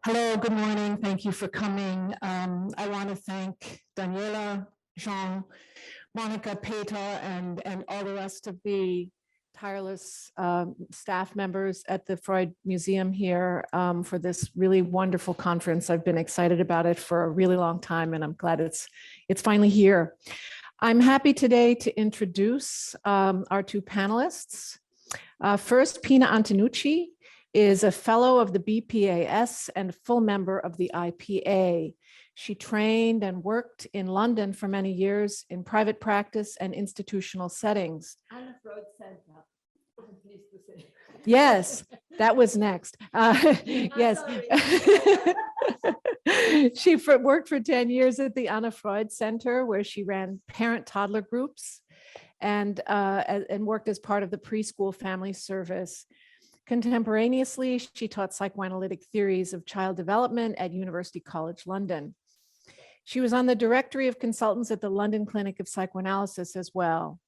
Hello, good morning. Thank you for coming. I want to thank Daniela, Jean, Monica, Peter, and all the rest of the tireless staff members at the Freud Museum here for this really wonderful conference. I've been excited about it for a really long time, and I'm glad it's finally here. I'm happy today to introduce our two panelists. First, Pina Antinucci is a fellow of the BPAS and full member of the IPA. She trained and worked in London for many years in private practice and institutional settings. Anna Freud Center. I'm pleased to say. Yes, that was next. Yes. She worked for 10 years at the Anna Freud Center, where she ran parent-toddler groups and worked as part of the preschool family service. Contemporaneously, she taught psychoanalytic theories of child development at University College London. She was on the directory of consultants at the London Clinic of Psychoanalysis as well.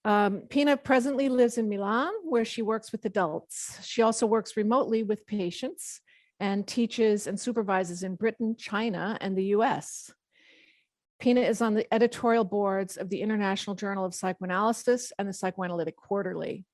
Pina presently lives in Milan, where she works with adults. She also works remotely with patients and teaches and supervises in Britain, China, and the US. Pina is on the editorial boards of the International Journal of Psychoanalysis and the Psychoanalytic Quarterly.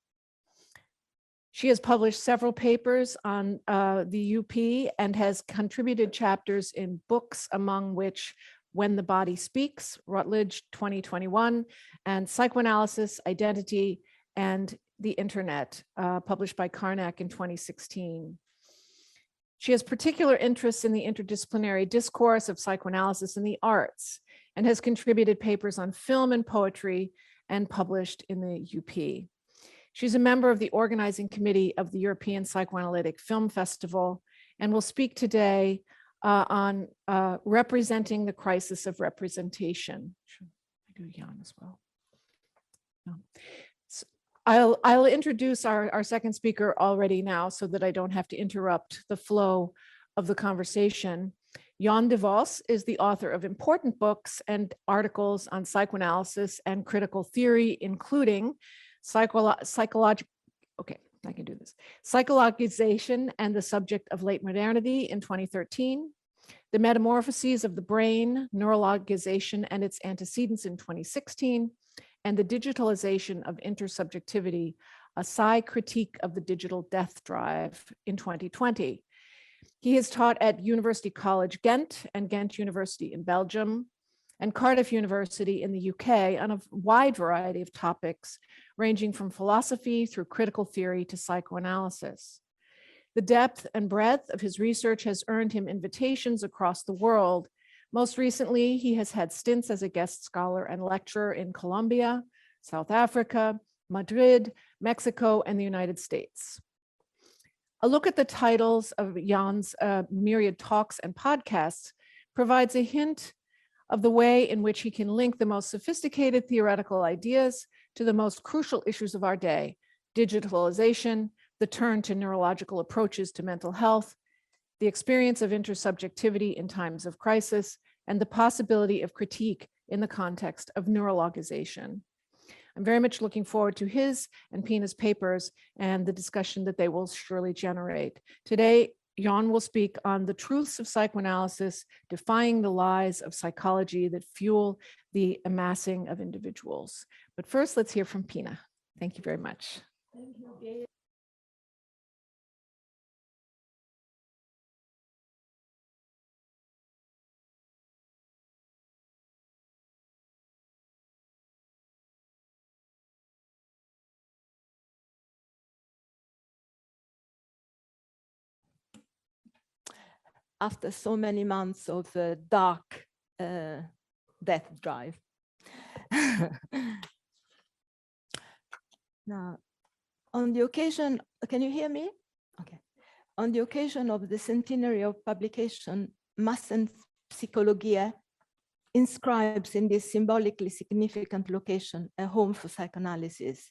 She has published several papers on the UP and has contributed chapters in books, among which When the Body Speaks, Routledge 2021, and Psychoanalysis, Identity, and the Internet, published by Karnak in 2016. She has particular interests in the interdisciplinary discourse of psychoanalysis and the arts, and has contributed papers on film and poetry and published in the UP. She's a member of the organizing committee of the European Psychoanalytic Film Festival and will speak today on representing the crisis of representation. Should I do Jan as well? No. So I'll introduce our second speaker already now so that I don't have to interrupt the flow of the conversation. Jan de Vos is the author of important books and articles on psychoanalysis and critical theory, including Psychologization and the Subject of Late Modernity in 2013, The Metamorphoses of the Brain, Neurologization and its Antecedents in 2016, and The Digitalization of Intersubjectivity, a Psy Critique of the Digital Death Drive in 2020. He has taught at University College Ghent and Ghent University in Belgium and Cardiff University in the UK on a wide variety of topics, ranging from philosophy through critical theory to psychoanalysis. The depth and breadth of his research has earned him invitations across the world. Most recently, he has had stints as a guest scholar and lecturer in Colombia, South Africa, Madrid, Mexico, and the United States. A look at the titles of Jan's myriad talks and podcasts provides a hint of the way in which he can link the most sophisticated theoretical ideas to the most crucial issues of our day: digitalization, the turn to neurological approaches to mental health, the experience of intersubjectivity in times of crisis, and the possibility of critique in the context of neurologization. I'm very much looking forward to his and Pina's papers and the discussion that they will surely generate. Today, Jan will speak on the truths of psychoanalysis, defying the lies of psychology that fuel the amassing of individuals. But first, let's hear from Pina. Thank you very much. Thank you, Gail. After so many months of dark death drive. Now, on the occasion, can you hear me? Okay. On the occasion of the centenary of publication, Amassing Psychologie inscribes in this symbolically significant location a home for psychoanalysis,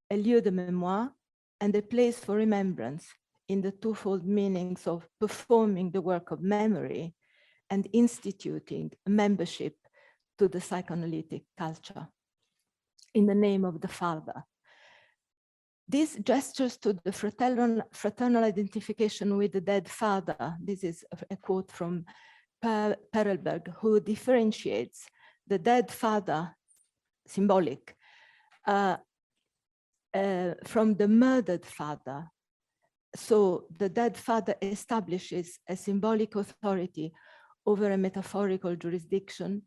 a lieu de mémoire, and a place for remembrance, in the twofold meanings of performing the work of memory and instituting membership to the psychoanalytic culture in the name of the Father. These gestures to the fraternal identification with the dead father, this is a quote from Perelberg, who differentiates the dead father, symbolic, from the murdered father. So the dead father establishes a symbolic authority over a metaphorical jurisdiction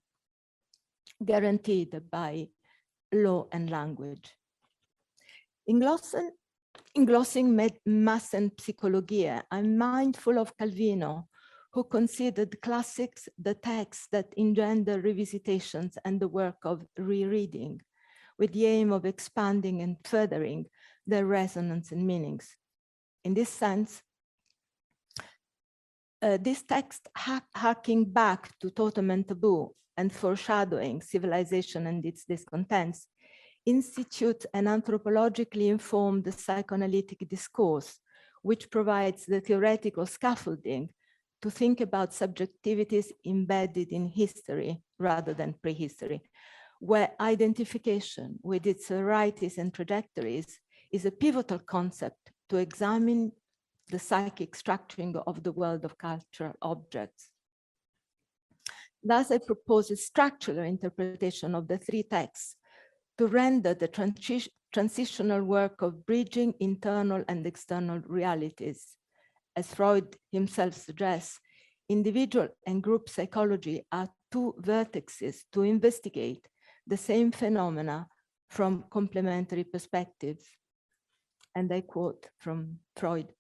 guaranteed by law and language. In glossing Mass and Psychologia, I'm mindful of Calvino, who considered classics the texts that engender revisitations and the work of rereading, with the aim of expanding and furthering their resonance and meanings. In this sense, this text harking back to Totem and Taboo and foreshadowing civilization and its discontents, institutes an anthropologically informed psychoanalytic discourse, which provides the theoretical scaffolding to think about subjectivities embedded in history rather than prehistory, where identification with its varieties and trajectories is a pivotal concept to examine the psychic structuring of the world of cultural objects. Thus, I propose a structural interpretation of the three texts to render the transitional work of bridging internal and external realities. As Freud himself suggests, individual and group psychology are two vertices to investigate the same phenomena from complementary perspectives. And I quote from Freud: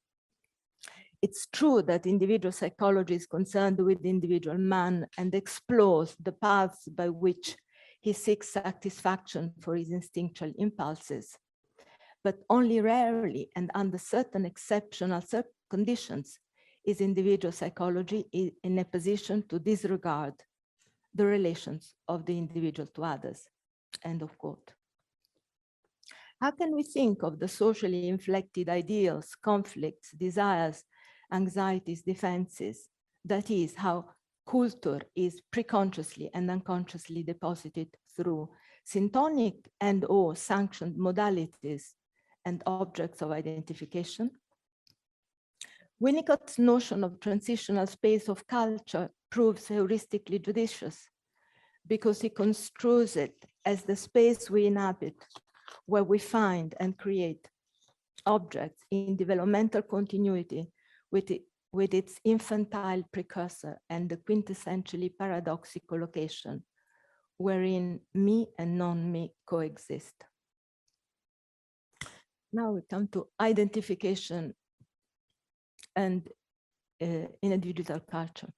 "It's true that individual psychology is concerned with the individual man and explores the paths by which he seeks satisfaction for his instinctual impulses, but only rarely and under certain exceptional conditions is individual psychology in a position to disregard the relations of the individual to others." End of quote. How can we think of the socially inflected ideals, conflicts, desires, anxieties, defenses? That is, how culture is preconsciously and unconsciously deposited through syntonic and or sanctioned modalities and objects of identification. Winnicott's notion of transitional space of culture proves heuristically judicious because he construes it as the space we inhabit, where we find and create objects in developmental continuity with its infantile precursor and the quintessentially paradoxical location wherein me and non-me coexist. Now we come to identification and in a digital culture.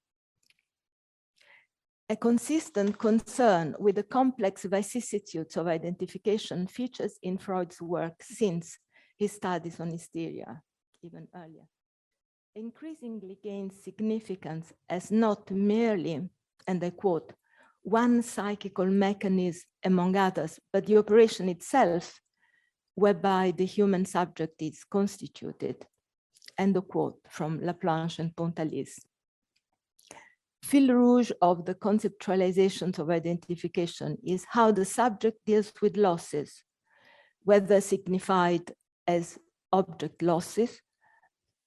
A consistent concern with the complex vicissitudes of identification features in Freud's work since his studies on hysteria, even earlier. Increasingly gains significance as not merely, and I quote, one psychical mechanism among others, but the operation itself whereby the human subject is constituted. End of quote from Laplanche and Pontalis. Fil rouge of the conceptualizations of identification is how the subject deals with losses, whether signified as object losses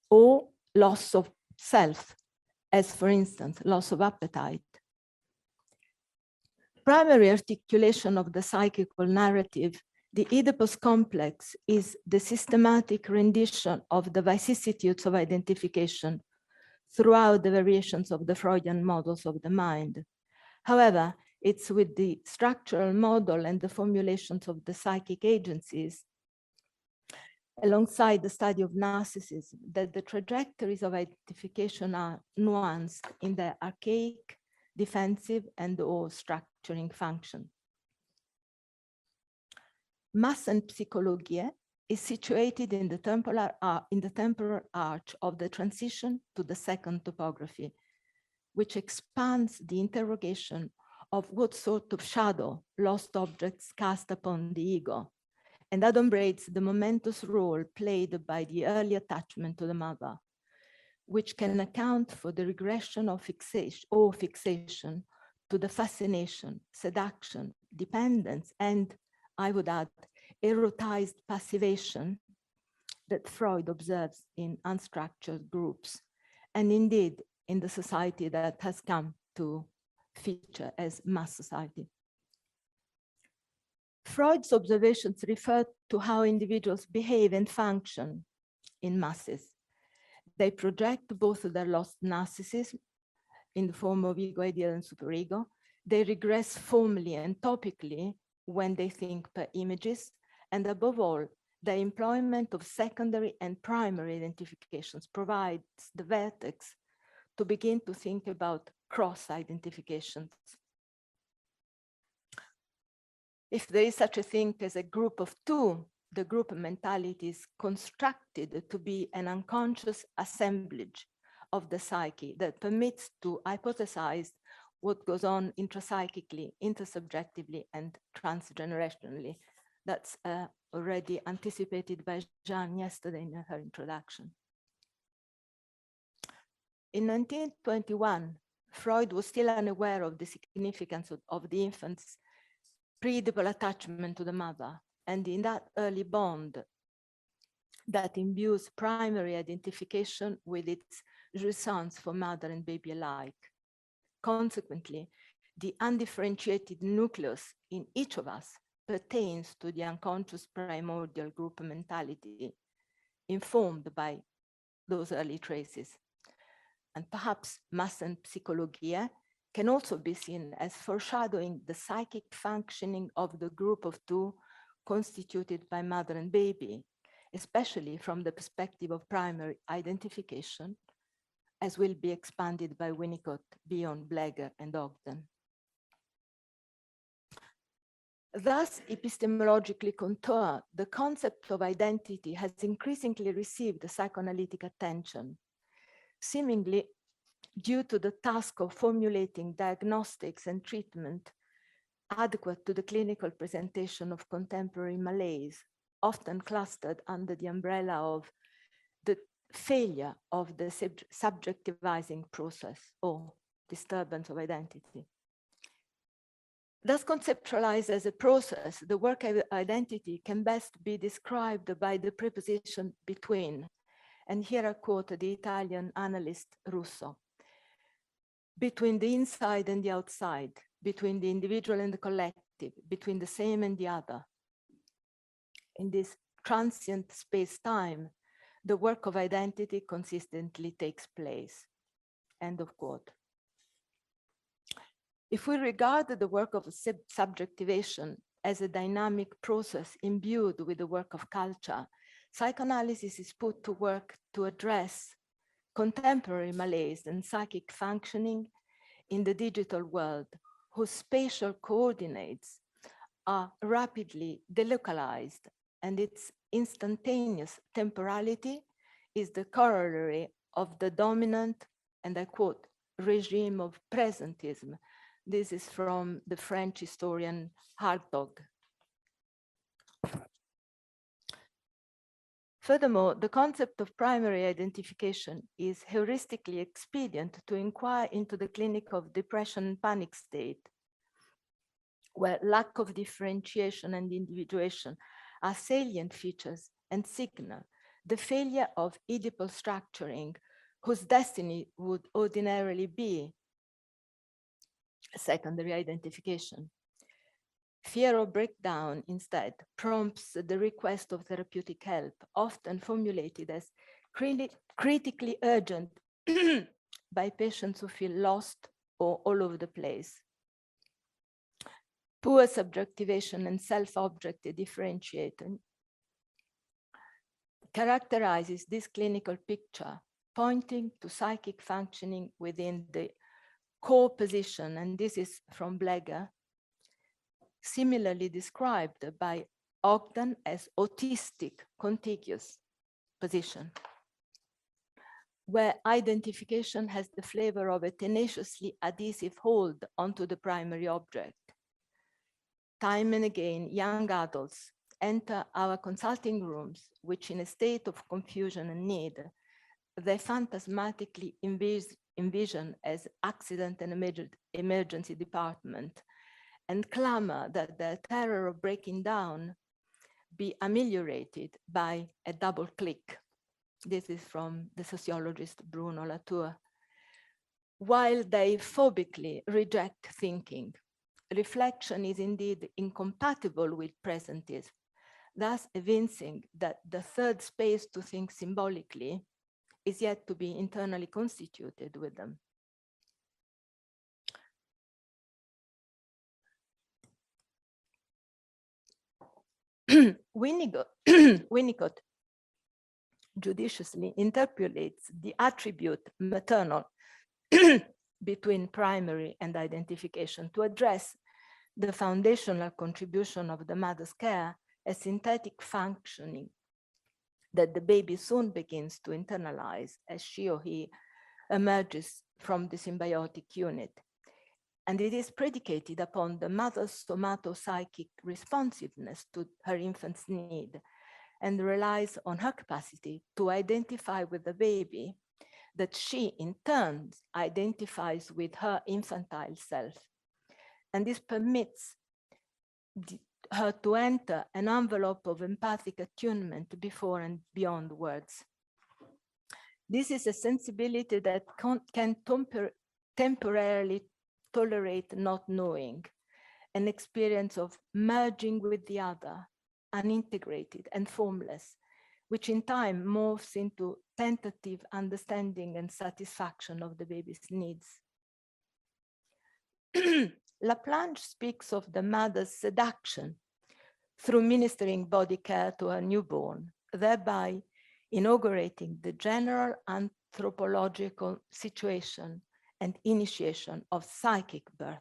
or loss of self, as for instance, loss of appetite. Primary articulation of the psychical narrative, the Oedipus complex, is the systematic rendition of the vicissitudes of identification throughout the variations of the Freudian models of the mind. However, it's with the structural model and the formulations of the psychic agencies, alongside the study of narcissism, that the trajectories of identification are nuanced in their archaic, defensive, and or structuring function. Mass and Psychologia is situated in the temporal arch of the transition to the second topography, which expands the interrogation of what sort of shadow lost objects cast upon the ego, and adumbrates the momentous role played by the early attachment to the mother, which can account for the regression of fixation to the fascination, seduction, dependence, and, I would add, erotized passivation that Freud observes in unstructured groups, and indeed in the society that has come to feature as mass society. Freud's observations refer to how individuals behave and function in masses. They project both their lost narcissism in the form of ego ideal and superego. They regress formally and topically when they think per images, and above all, the employment of secondary and primary identifications provides the vertex to begin to think about cross-identifications. If there is such a thing as a group of two, the group mentality is constructed to be an unconscious assemblage of the psyche that permits to hypothesize what goes on intrapsychically, intersubjectively, and transgenerationally. That's already anticipated by Jeanne yesterday in her introduction. In 1921, Freud was still unaware of the significance of the infant's pre-Oedipal attachment to the mother, and in that early bond that imbues primary identification with its jouissance for mother and baby alike. Consequently, the undifferentiated nucleus in each of us pertains to the unconscious primordial group mentality informed by those early traces. And perhaps mass and psychologia can also be seen as foreshadowing the psychic functioning of the group of two constituted by mother and baby, especially from the perspective of primary identification, as will be expanded by Winnicott beyond Bleger and Ogden. Thus, epistemologically contoured, the concept of identity has increasingly received psychoanalytic attention, seemingly due to the task of formulating diagnostics and treatment adequate to the clinical presentation of contemporary malaise, often clustered under the umbrella of the failure of the subjectivizing process or disturbance of identity. Thus conceptualized as a process, the work of identity can best be described by the preposition between. And here I quote the Italian analyst Russo. Between the inside and the outside, between the individual and the collective, between the same and the other. In this transient space-time, the work of identity consistently takes place. End of quote. If we regard the work of subjectivation as a dynamic process imbued with the work of culture, psychoanalysis is put to work to address contemporary malaise and psychic functioning in the digital world, whose spatial coordinates are rapidly delocalized, and its instantaneous temporality is the corollary of the dominant, and I quote, regime of presentism. This is from the French historian Hartog. Furthermore, the concept of primary identification is heuristically expedient to inquire into the clinic of depression and panic state, where lack of differentiation and individuation are salient features and signal the failure of Oedipal structuring, whose destiny would ordinarily be secondary identification. Fear of breakdown instead prompts the request of therapeutic help, often formulated as critically urgent by patients who feel lost or all over the place. Poor subjectivation and self-object differentiation characterizes this clinical picture, pointing to psychic functioning within the core position, and this is from Bleger, similarly described by Ogden as autistic contiguous position, where identification has the flavor of a tenaciously adhesive hold onto the primary object. Time and again, young adults enter our consulting rooms, which in a state of confusion and need, they phantasmatically envision as accident and emergency department, and clamor that the terror of breaking down be ameliorated by a double click. This is from the sociologist Bruno Latour. While they phobically reject thinking, reflection is indeed incompatible with presentism, thus evincing that the third space to think symbolically is yet to be internally constituted with them. Winnicott judiciously interpolates the attribute maternal between primary and identification to address the foundational contribution of the mother's care as synthetic functioning that the baby soon begins to internalize as she or he emerges from the symbiotic unit. And it is predicated upon the mother's somatopsychic responsiveness to her infant's need and relies on her capacity to identify with the baby that she in turn identifies with her infantile self. And this permits her to enter an envelope of empathic attunement before and beyond words. This is a sensibility that can temporarily tolerate not knowing, an experience of merging with the other, unintegrated and formless, which in time morphs into tentative understanding and satisfaction of the baby's needs. Laplanche speaks of the mother's seduction through ministering body care to her newborn, thereby inaugurating the general anthropological situation and initiation of psychic birth.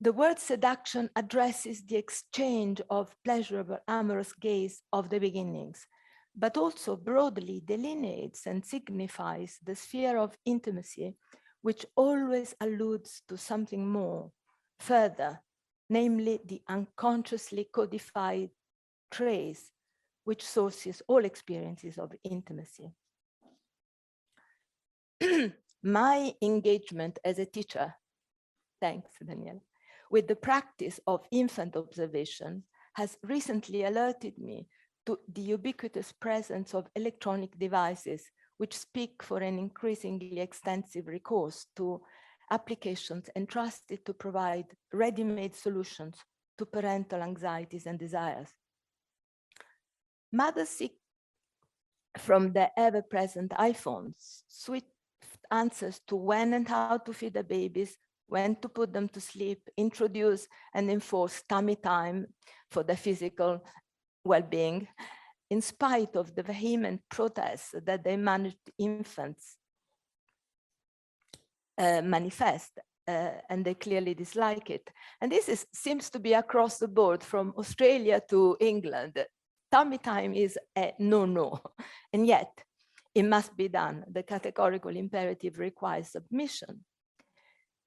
The word seduction addresses the exchange of pleasurable amorous gaze of the beginnings, but also broadly delineates and signifies the sphere of intimacy, which always alludes to something more, further, namely the unconsciously codified trace, which sources all experiences of intimacy. My engagement as a teacher, thanks, Danielle, with the practice of infant observation has recently alerted me to the ubiquitous presence of electronic devices which speak for an increasingly extensive recourse to applications entrusted to provide ready-made solutions to parental anxieties and desires. Mothers seek from the ever-present iPhones swift answers to when and how to feed the babies, when to put them to sleep, introduce and enforce tummy time for their physical well-being, in spite of the vehement protests that they managed infants manifest, and they clearly dislike it. And this seems to be across the board from Australia to England. Tummy time is a no-no, and yet it must be done. The categorical imperative requires submission.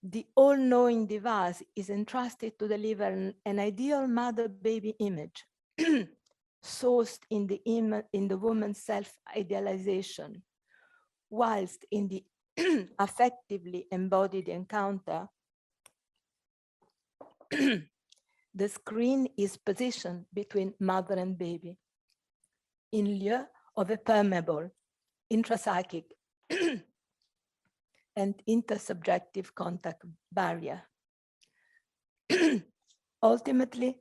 The all-knowing device is entrusted to deliver an ideal mother-baby image sourced in the woman's self-idealization, whilst in the affectively embodied encounter, the screen is positioned between mother and baby in lieu of a permeable, intrapsychic, and intersubjective contact barrier. Ultimately,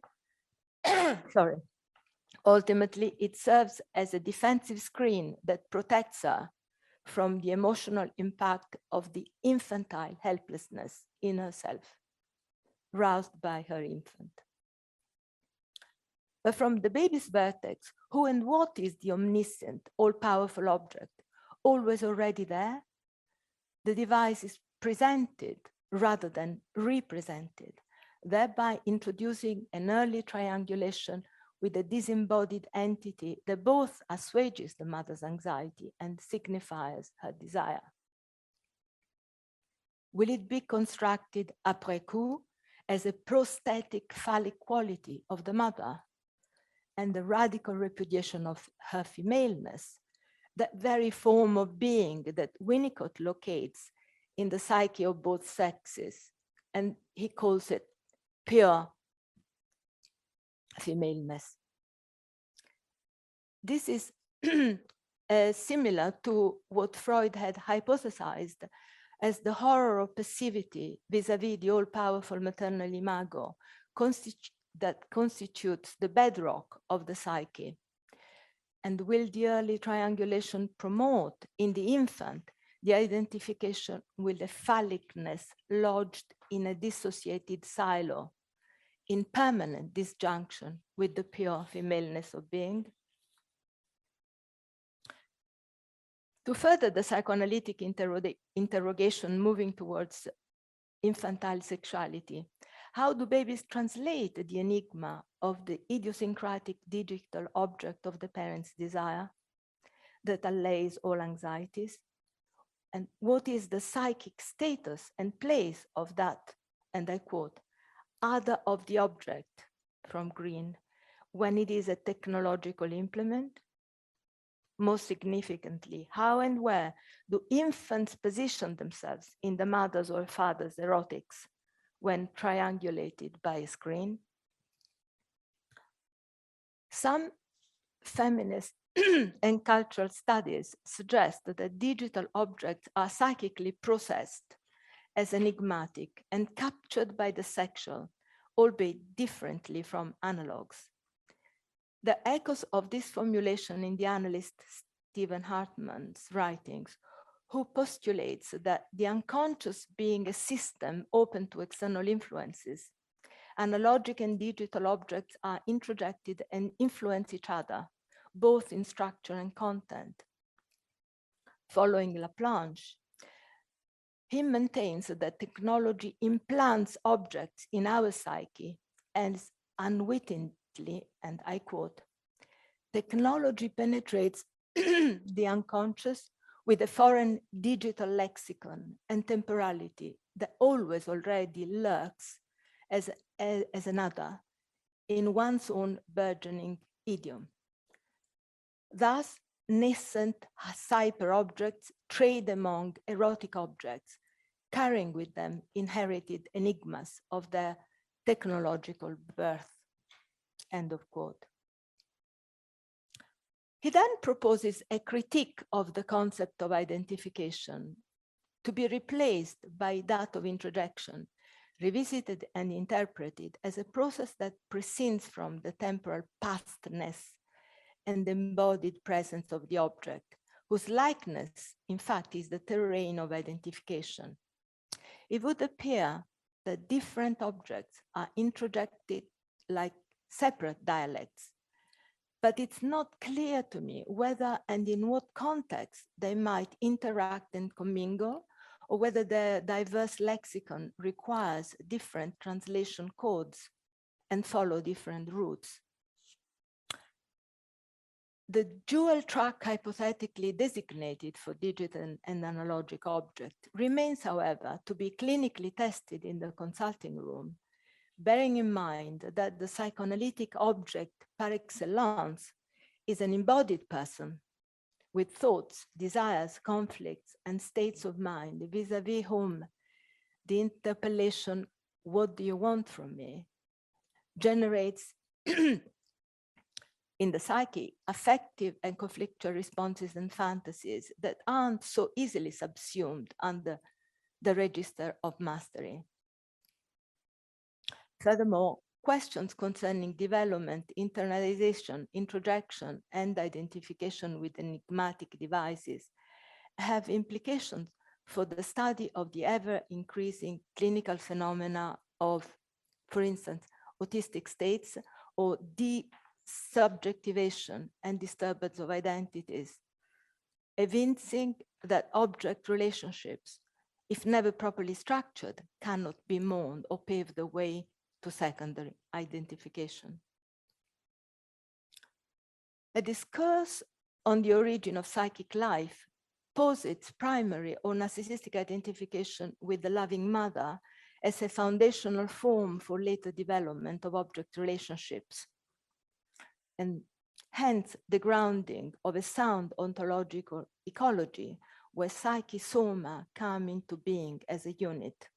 Ultimately, it serves as a defensive screen that protects her from the emotional impact of the infantile helplessness in herself, roused by her infant. But from the baby's vertex, who and what is the omniscient, all-powerful object, always already there? The device is presented rather than represented, thereby introducing an early triangulation with a disembodied entity that both assuages the mother's anxiety and signifies her desire. Will it be constructed après coup as a prosthetic phallic quality of the mother and the radical repudiation of her femaleness, that very form of being that Winnicott locates in the psyche of both sexes, and he calls it pure femaleness. This is similar to what Freud had hypothesized as the horror of passivity vis-a-vis the all-powerful maternal imago that constitutes the bedrock of the psyche. And will the early triangulation promote in the infant the identification with the phallicness lodged in a dissociated silo, in permanent disjunction with the pure femaleness of being? To further the psychoanalytic interrogation moving towards infantile sexuality, how do babies translate the enigma of the idiosyncratic digital object of the parent's desire that allays all anxieties? And what is the psychic status and place of that, and I quote, other of the object, from Green, when it is a technological implement? Most significantly, how and where do infants position themselves in the mother's or father's erotics when triangulated by a screen? Some feminist and cultural studies suggest that digital objects are psychically processed as enigmatic and captured by the sexual, albeit differently from analogs. The echoes of this formulation in the analyst Stephen Hartman's writings, who postulates that the unconscious being a system open to external influences, analogic and digital objects are introjected and influence each other, both in structure and content. Following Laplanche, he maintains that technology implants objects in our psyche as unwittingly, and I quote, technology penetrates the unconscious with a foreign digital lexicon and temporality that always already lurks as another in one's own burgeoning idiom. Thus, nascent cyber objects trade among erotic objects, carrying with them inherited enigmas of their technological birth. End of quote. He then proposes a critique of the concept of identification to be replaced by that of introjection, revisited and interpreted as a process that proceeds from the temporal pastness and embodied presence of the object, whose likeness, in fact, is the terrain of identification. It would appear that different objects are introjected like separate dialects, but it's not clear to me whether and in what context they might interact and commingle, or whether the diverse lexicon requires different translation codes and follow different routes. The dual track hypothetically designated for digital and analogic object remains, however, to be clinically tested in the consulting room, bearing in mind that the psychoanalytic object par excellence is an embodied person with thoughts, desires, conflicts, and states of mind vis-a-vis whom the interpellation, what do you want from me, generates in the psyche affective and conflictual responses and fantasies that aren't so easily subsumed under the register of mastery. Furthermore, questions concerning development, internalization, introjection, and identification with enigmatic devices have implications for the study of the ever-increasing clinical phenomena of, for instance, autistic states or desubjectivation and disturbance of identities, evincing that object relationships, if never properly structured, cannot be mourned or pave the way to secondary identification. A discourse on the origin of psychic life posits primary or narcissistic identification with the loving mother as a foundational form for later development of object relationships, and hence the grounding of a sound ontological ecology where psyche soma come into being as a unit.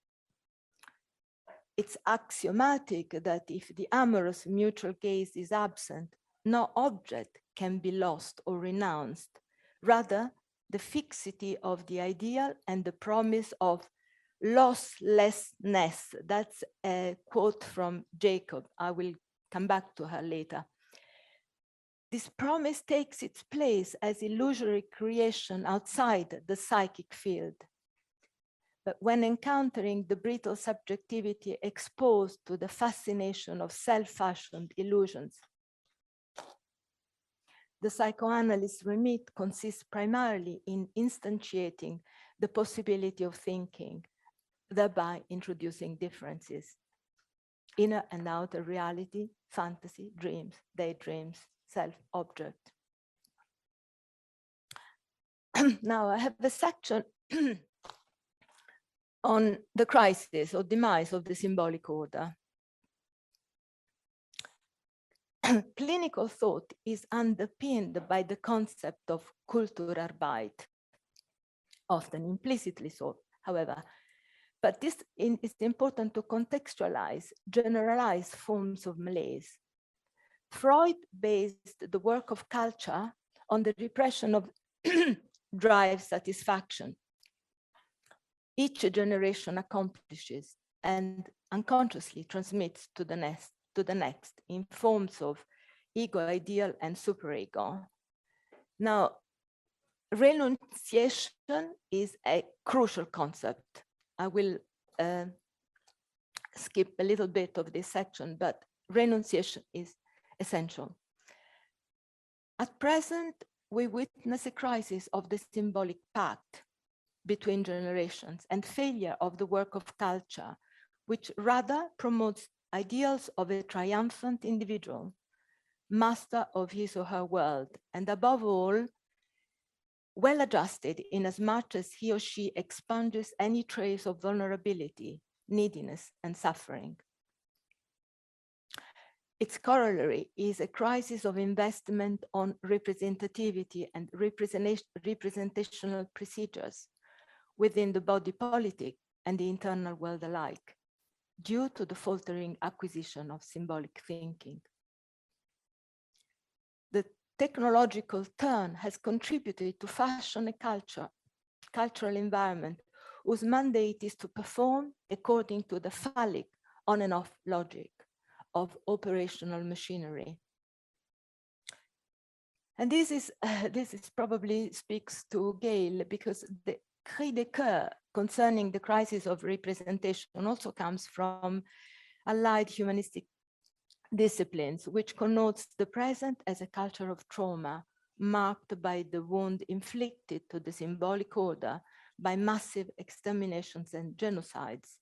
it's axiomatic that if the amorous mutual gaze is absent, no object can be lost or renounced. Rather, the fixity of the ideal and the promise of losslessness. That's a quote from Jacob. I will come back to her later. This promise takes its place as illusory creation outside the psychic field. But when encountering the brittle subjectivity exposed to the fascination of self-fashioned illusions, the psychoanalyst remit consists primarily in instantiating the possibility of thinking, thereby introducing differences: inner and outer reality, fantasy, dreams, daydreams, self-object. Now I have a section on the crisis or demise of the symbolic order. Clinical thought is underpinned by the concept of Kulturarbeit, often implicitly so, however. But this is important to contextualize generalized forms of malaise. Freud based the work of culture on the repression of drive satisfaction. Each generation accomplishes and unconsciously transmits to the next in forms of ego, ideal, and superego. Now, renunciation is a crucial concept. I will skip a little bit of this section, but renunciation is essential. At present, we witness a crisis of the symbolic pact between generations and failure of the work of culture, which rather promotes ideals of a triumphant individual, master of his or her world, and above all, well adjusted in as much as he or she expunges any trace of vulnerability, neediness, and suffering. Its corollary is a crisis of investment on representativity and representational procedures within the body politic and the internal world alike, due to the faltering acquisition of symbolic thinking. The technological turn has contributed to fashion a cultural environment whose mandate is to perform according to the phallic on and off logic of operational machinery. And this is probably speaks to Gail, because the cri de coeur concerning the crisis of representation also comes from allied humanistic disciplines, which connotes the present as a culture of trauma, marked by the wound inflicted to the symbolic order by massive exterminations and genocides,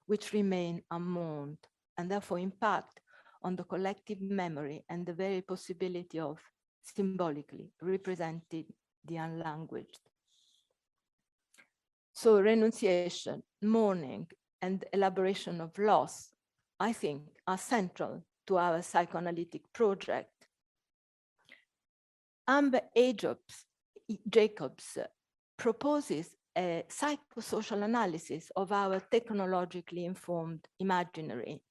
which remain unmourned and therefore impact on the collective memory and the very possibility of symbolically representing the unlanguaged. So renunciation, mourning, and elaboration of loss, I think, are central to our psychoanalytic project. Amber Jacobs proposes a psychosocial analysis of our technologically informed imaginary.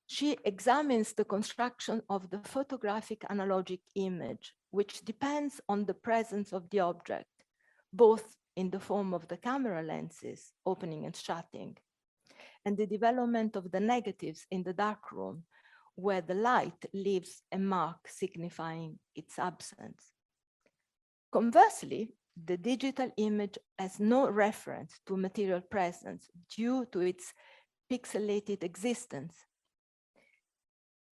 She examines the construction of the photographic analogic image, which depends on the presence of the object, both in the form of the camera lenses, opening and shutting, and the development of the negatives in the darkroom, where the light leaves a mark signifying its absence. Conversely, the digital image has no reference to material presence due to its pixelated existence.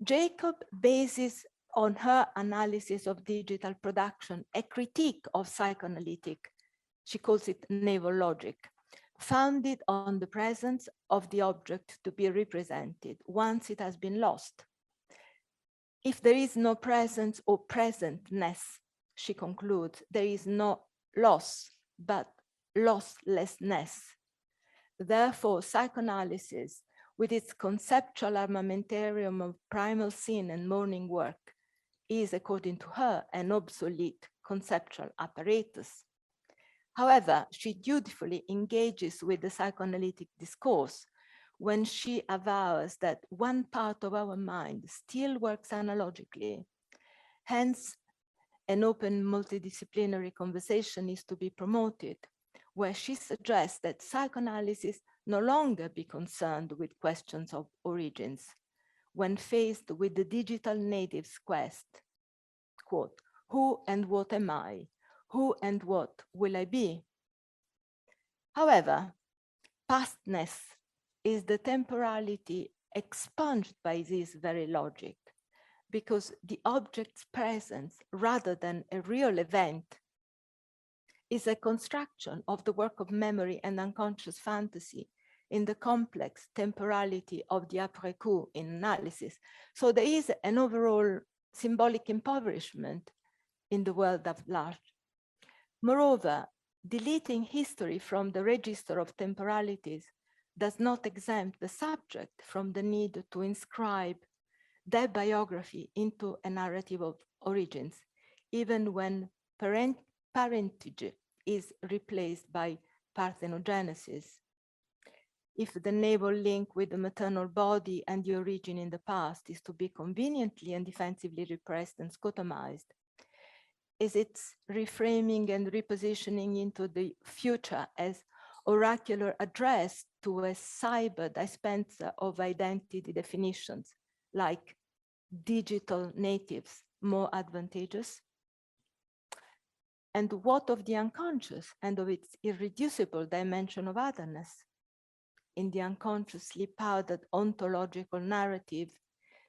Jacob bases on her analysis of digital production a critique of psychoanalytic, she calls it naval logic, founded on the presence of the object to be represented once it has been lost. If there is no presence or presentness, she concludes, there is no loss, but losslessness. Therefore, psychoanalysis, with its conceptual armamentarium of primal sin and mourning work, is, according to her, an obsolete conceptual apparatus. However, she dutifully engages with the psychoanalytic discourse, when she avows that one part of our mind still works analogically. Hence, an open multidisciplinary conversation is to be promoted, where she suggests that psychoanalysis no longer be concerned with questions of origins. When faced with the digital native's quest, quote, who and what am I? Who and what will I be? However, pastness is the temporality expunged by this very logic, because the object's presence, rather than a real event, is a construction of the work of memory and unconscious fantasy in the complex temporality of the après-coup in analysis. So there is an overall symbolic impoverishment in the world at large. Moreover, deleting history from the register of temporalities does not exempt the subject from the need to inscribe their biography into a narrative of origins, even when parentage is replaced by parthenogenesis. If the naval link with the maternal body and the origin in the past is to be conveniently and defensively repressed and scotomized, is its reframing and repositioning into the future as oracular address to a cyber dispenser of identity definitions, like digital natives, more advantageous? And what of the unconscious and of its irreducible dimension of otherness? In the unconsciously powdered ontological narrative,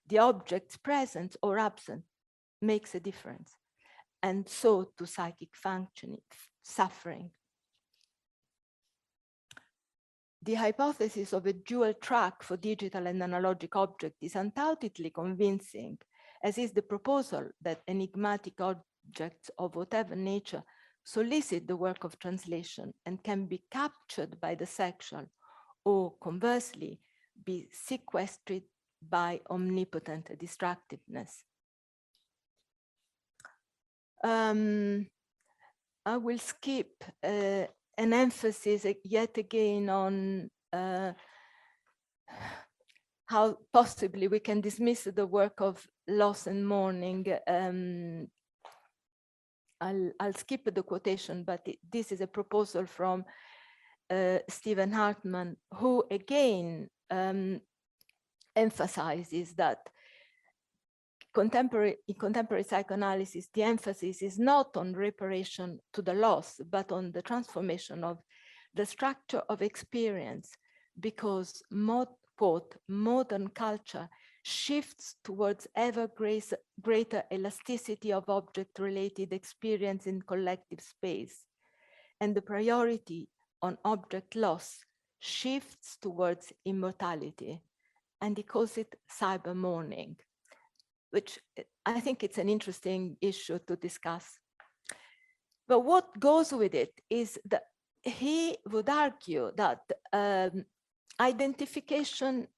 the object's presence or absence makes a difference, and so to psychic functioning, suffering. The hypothesis of a dual track for digital and analogic object is undoubtedly convincing, as is the proposal that enigmatic objects of whatever nature solicit the work of translation and can be captured by the sexual, or conversely, be sequestered by omnipotent distractiveness. I will skip an emphasis yet again on how possibly we can dismiss the work of loss and mourning. I'll skip the quotation, but this is a proposal from Stephen Hartman, who again emphasizes that in contemporary psychoanalysis, the emphasis is not on reparation to the loss, but on the transformation of the structure of experience, because quote, modern culture shifts towards ever greater elasticity of object-related experience in collective space, and the priority on object loss shifts towards immortality, and he calls it cyber mourning, which I think it's an interesting issue to discuss. But what goes with it is that he would argue that identification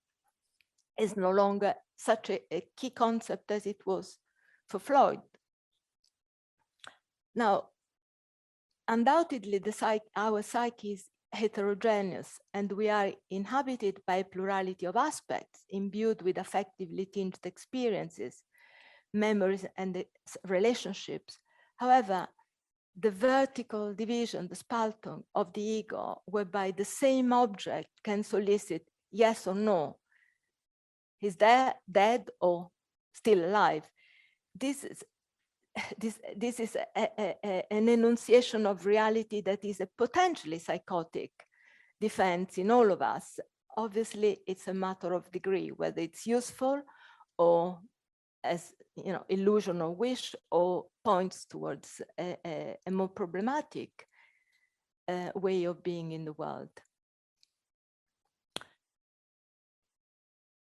is no longer such a key concept as it was for Freud. Now, undoubtedly, our psyche is heterogeneous, and we are inhabited by a plurality of aspects imbued with affectively tinged experiences, memories, and relationships. However, the vertical division, the spaltung of the ego, whereby the same object can solicit yes or no, he's dead or still alive. This is an enunciation of reality that is a potentially psychotic defense in all of us. Obviously, it's a matter of degree, whether it's useful or as illusion or wish, or points towards a more problematic way of being in the world.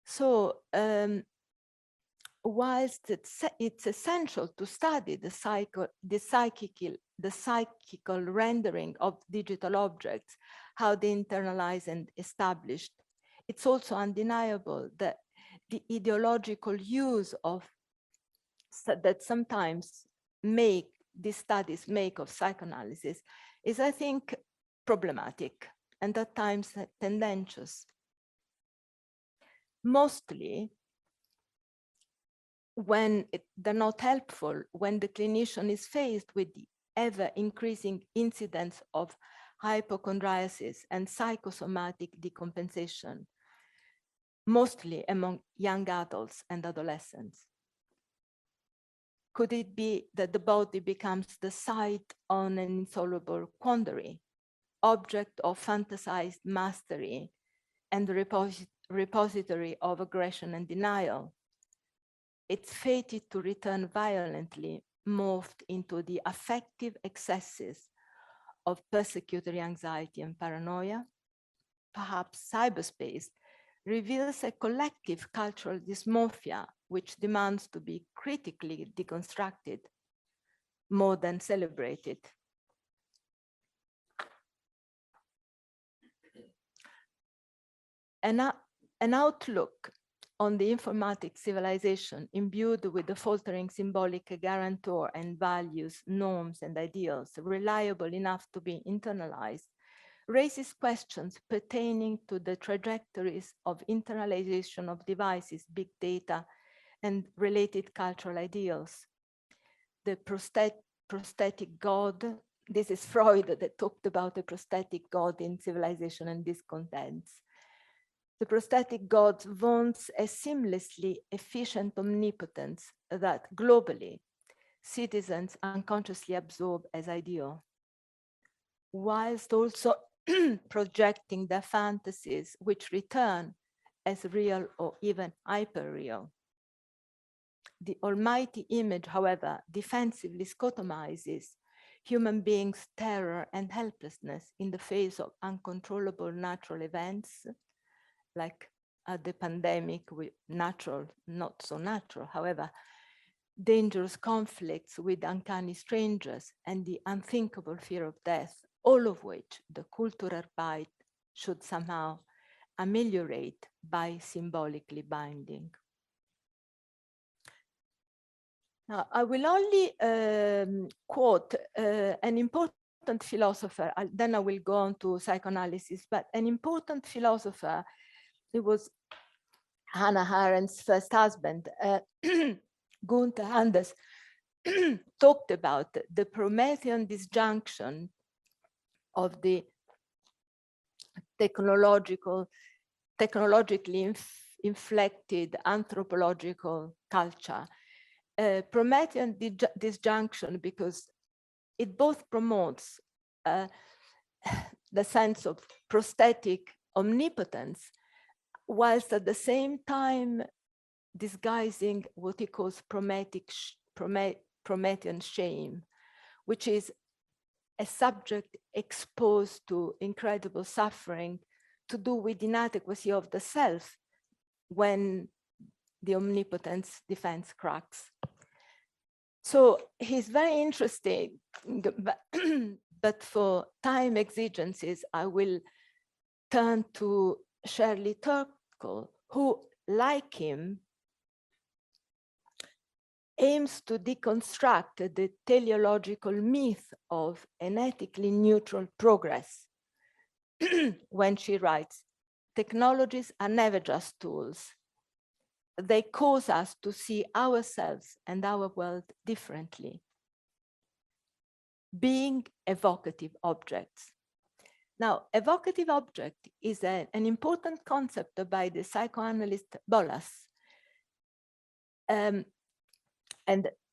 So whilst it's essential to study the psychical rendering of digital objects, how they internalize and established, it's also undeniable that the ideological use of that sometimes these studies make of psychoanalysis is, I think, problematic and at times tendentious. mostly when they're not helpful, when the clinician is faced with the ever increasing incidence of hypochondriasis and psychosomatic decompensation, mostly among young adults and adolescents. Could it be that the body becomes the site on an insoluble quandary, object of fantasized mastery and repository of aggression and denial? It's fated to return violently, morphed into the affective excesses of persecutory anxiety and paranoia. Perhaps cyberspace reveals a collective cultural dysmorphia which demands to be critically deconstructed more than celebrated. An outlook on the informatic civilization imbued with the faltering symbolic guarantor and values, norms, and ideals, reliable enough to be internalized, raises questions pertaining to the trajectories of internalization of devices, big data, and related cultural ideals. The prosthetic God, this is Freud that talked about the prosthetic God in Civilization and Discontents. The prosthetic God wants a seamlessly efficient omnipotence that globally citizens unconsciously absorb as ideal, whilst also projecting their fantasies which return as real or even hyper-real. The almighty image, however, defensively scotomizes human beings' terror and helplessness in the face of uncontrollable natural events, like the pandemic with natural, not so natural, however, dangerous conflicts with uncanny strangers and the unthinkable fear of death, all of which the Kulturarbeit should somehow ameliorate by symbolically binding. Now, I will only quote an important philosopher, then I will go on to psychoanalysis, but an important philosopher, it was Hannah Arendt's first husband, Gunther Anders, talked about the Promethean disjunction of the technologically inflected anthropological culture. Promethean disjunction because it both promotes the sense of prosthetic omnipotence, whilst at the same time disguising what he calls Promethean shame, which is a subject exposed to incredible suffering to do with inadequacy of the self when the omnipotence defense cracks. So he's very interesting, but for time exigencies, I will turn to Shirley Turkle, who, like him, aims to deconstruct the teleological myth of an ethically neutral progress when she writes, technologies are never just tools. They cause us to see ourselves and our world differently, being evocative objects. Now, evocative object is an important concept by the psychoanalyst Bolas. And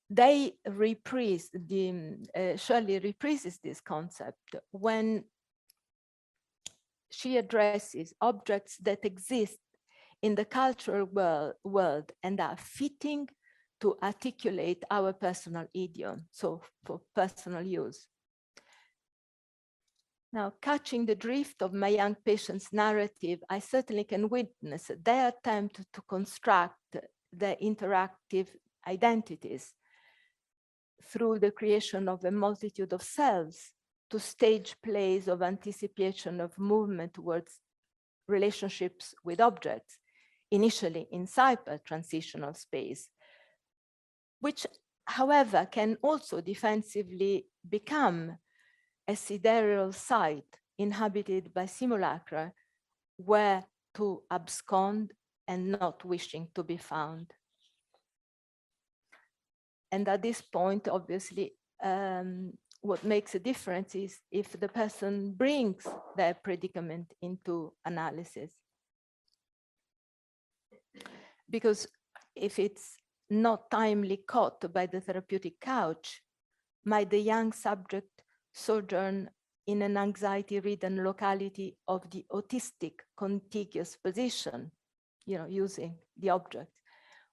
they reprise, Shirley reprises this concept when she addresses objects that exist in the cultural world and are fitting to articulate our personal idiom, so for personal use. Now, catching the drift of my young patient's narrative, I certainly can witness their attempt to construct the interactive identities through the creation of a multitude of selves to stage plays of anticipation of movement towards relationships with objects, initially in cyber-transitional space, which, however, can also defensively become a sidereal site inhabited by simulacra where to abscond and not wishing to be found. And at this point, obviously, what makes a difference is if the person brings their predicament into analysis. Because if it's not timely caught by the therapeutic couch, might the young subject sojourn in an anxiety-ridden locality of the autistic contiguous position, using the object,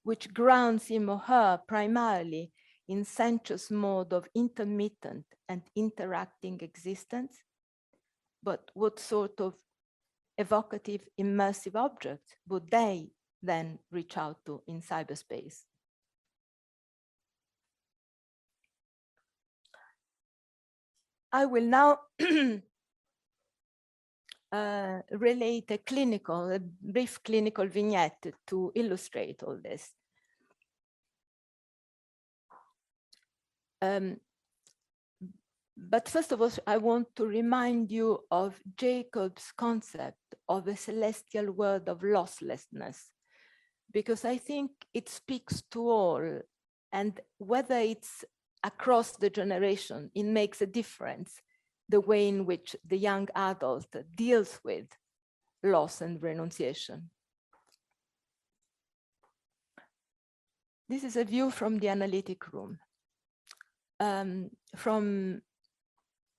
which grounds him or her primarily in sensuous mode of intermittent and interacting existence? But what sort of evocative, immersive objects would they then reach out to in cyberspace? I will now relate a brief clinical vignette to illustrate all this. But first of all, I want to remind you of Jacob's concept of a celestial world of losslessness, because I think it speaks to all, and whether it's across the generation, it makes a difference, the way in which the young adult deals with loss and renunciation. This is a view from the analytic room, from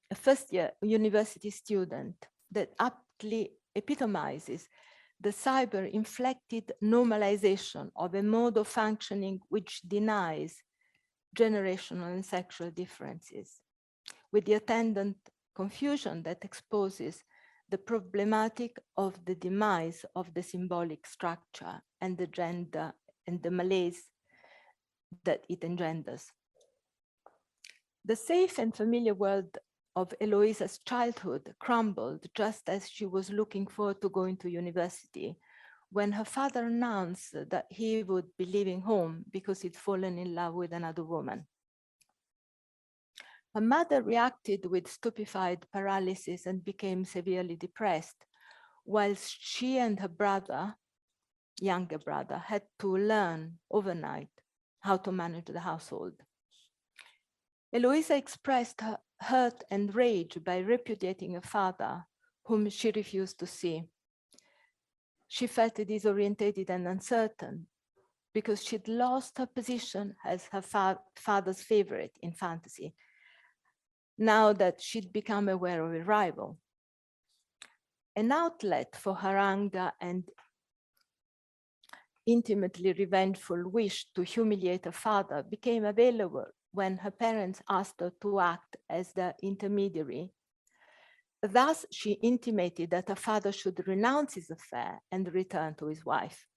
a first-year university student that aptly epitomizes the cyber-inflected normalization of a mode of functioning which denies generational and sexual differences, with the attendant confusion that exposes the problematic of the demise of the symbolic structure and the gender and the malaise that it engenders. The safe and familiar world of Eloisa's childhood crumbled just as she was looking forward to going to university, when her father announced that he would be leaving home because he'd fallen in love with another woman. Her mother reacted with stupefied paralysis and became severely depressed, whilst she and her brother, younger brother, had to learn overnight how to manage the household. Eloisa expressed her hurt and rage by repudiating a father whom she refused to see. She felt disorientated and uncertain because she'd lost her position as her father's favorite in fantasy, now that she'd become aware of a rival. An outlet for her anger and intimately revengeful wish to humiliate her father became available when her parents asked her to act as the intermediary. Thus, she intimated that her father should renounce his affair and return to his wife.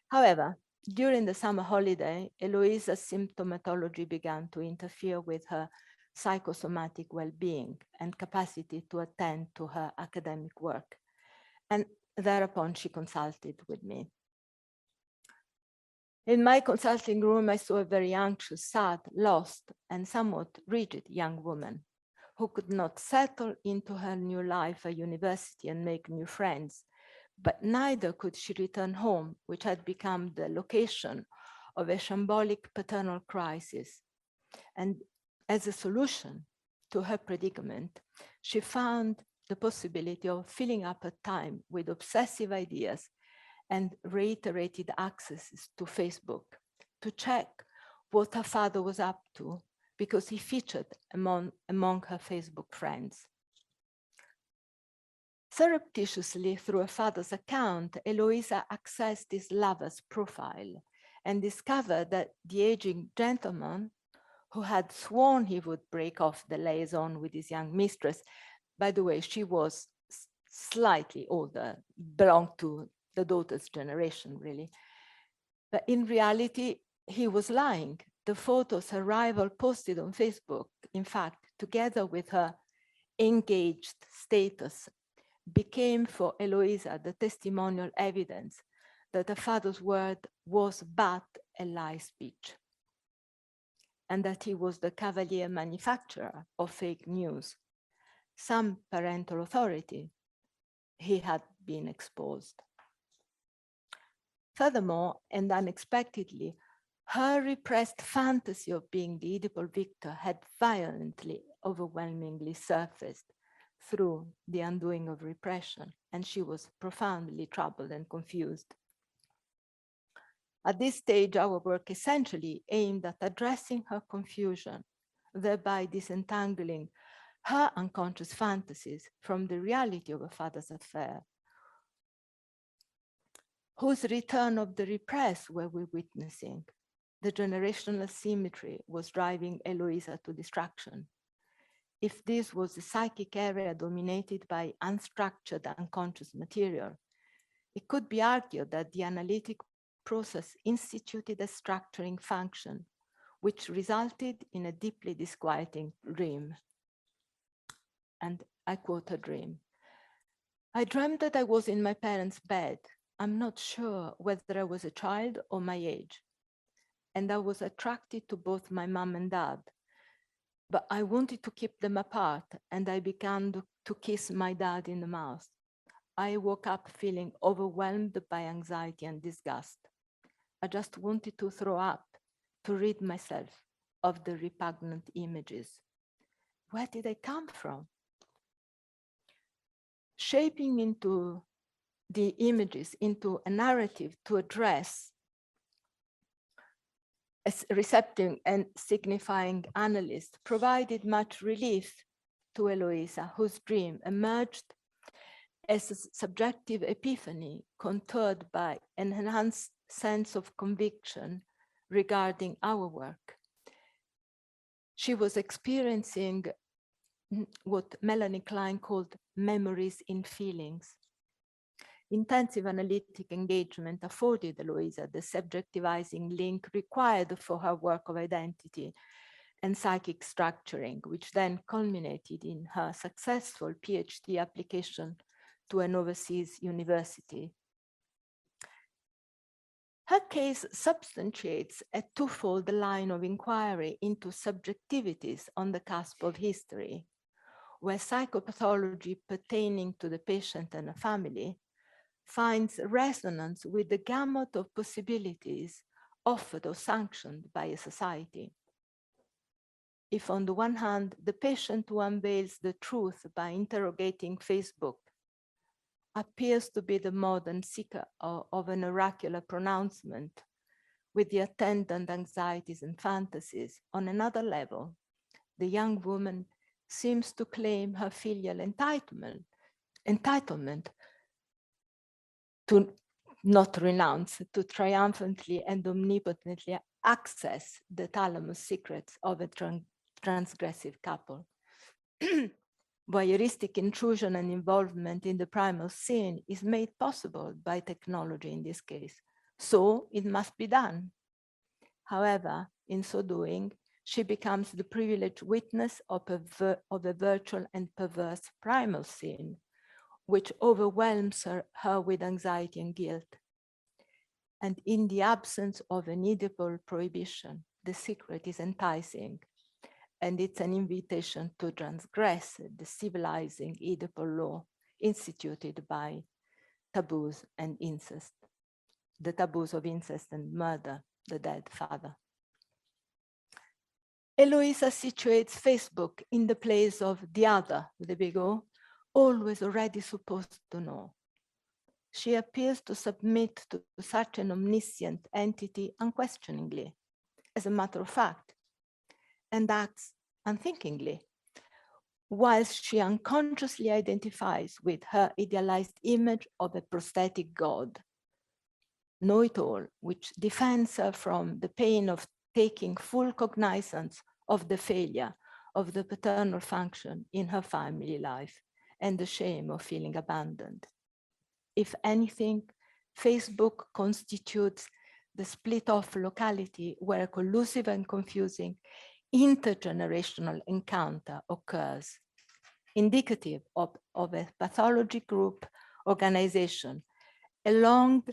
However, during the summer holiday, Eloisa's symptomatology began to interfere with her psychosomatic well-being and capacity to attend to her academic work. And thereupon she consulted with me. In my consulting room, I saw a very anxious, sad, lost, and somewhat rigid young woman who could not settle into her new life at university and make new friends, but neither could she return home, which had become the location of a shambolic paternal crisis. And as a solution to her predicament, she found the possibility of filling up her time with obsessive ideas and reiterated accesses to Facebook to check what her father was up to, because he featured among her Facebook friends. Surreptitiously, through her father's account, Eloisa accessed his lover's profile and discovered that the aging gentleman, who had sworn he would break off the liaison with his young mistress, by the way, she was slightly older, belonged to the daughter's generation, really. But in reality, he was lying. The photos her rival posted on Facebook, in fact, together with her engaged status, became for Eloisa the testimonial evidence that her father's word was but a lie speech, and that he was the cavalier manufacturer of fake news. Some parental authority, he had been exposed. Furthermore, and unexpectedly, her repressed fantasy of being the Oedipal victor had violently, overwhelmingly surfaced through the undoing of repression, and she was profoundly troubled and confused. At this stage, our work essentially aimed at addressing her confusion, thereby disentangling her unconscious fantasies from the reality of her father's affair, whose return of the repressed were we witnessing. The generational asymmetry was driving Eloisa to distraction. If this was a psychic area dominated by unstructured unconscious material, it could be argued that the analytic process instituted a structuring function, which resulted in a deeply disquieting dream. And I quote a dream. I dreamt that I was in my parents' bed. I'm not sure whether I was a child or my age. And I was attracted to both my mom and dad. But I wanted to keep them apart, and I began to kiss my dad in the mouth. I woke up feeling overwhelmed by anxiety and disgust. I just wanted to throw up, to rid myself of the repugnant images. Where did they come from? Shaping into the images into a narrative to address as receptive and signifying analyst provided much relief to Eloisa, whose dream emerged as a subjective epiphany contoured by an enhanced sense of conviction regarding our work. She was experiencing what Melanie Klein called memories in feelings. Intensive analytic engagement afforded Eloisa the subjectivizing link required for her work of identity and psychic structuring, which then culminated in her successful PhD application to an overseas university. Her case substantiates a twofold line of inquiry into subjectivities on the cusp of history, where psychopathology pertaining to the patient and a family finds resonance with the gamut of possibilities offered or sanctioned by a society. If on the one hand, the patient who unveils the truth by interrogating Facebook appears to be the modern seeker of an oracular pronouncement with the attendant anxieties and fantasies, on another level, the young woman seems to claim her filial entitlement to not renounce, to triumphantly and omnipotently access the thalamus secrets of a transgressive couple. Voyeuristic intrusion and involvement in the primal scene is made possible by technology in this case, so it must be done. However, in so doing, she becomes the privileged witness of a virtual and perverse primal scene, which overwhelms her with anxiety and guilt. And in the absence of an Oedipal prohibition, the secret is enticing, and it's an invitation to transgress the civilizing Oedipal law instituted by taboos and incest, the taboos of incest and murder, the dead father. Eloisa situates Facebook in the place of the other, with a big O, always already supposed to know. She appears to submit to such an omniscient entity unquestioningly, as a matter of fact, and acts unthinkingly, whilst she unconsciously identifies with her idealized image of a prosthetic god, know-it-all, which defends her from the pain of taking full cognizance of the failure of the paternal function in her family life and the shame of feeling abandoned. If anything, Facebook constitutes the split-off locality where a collusive and confusing intergenerational encounter occurs, indicative of a pathology group organization along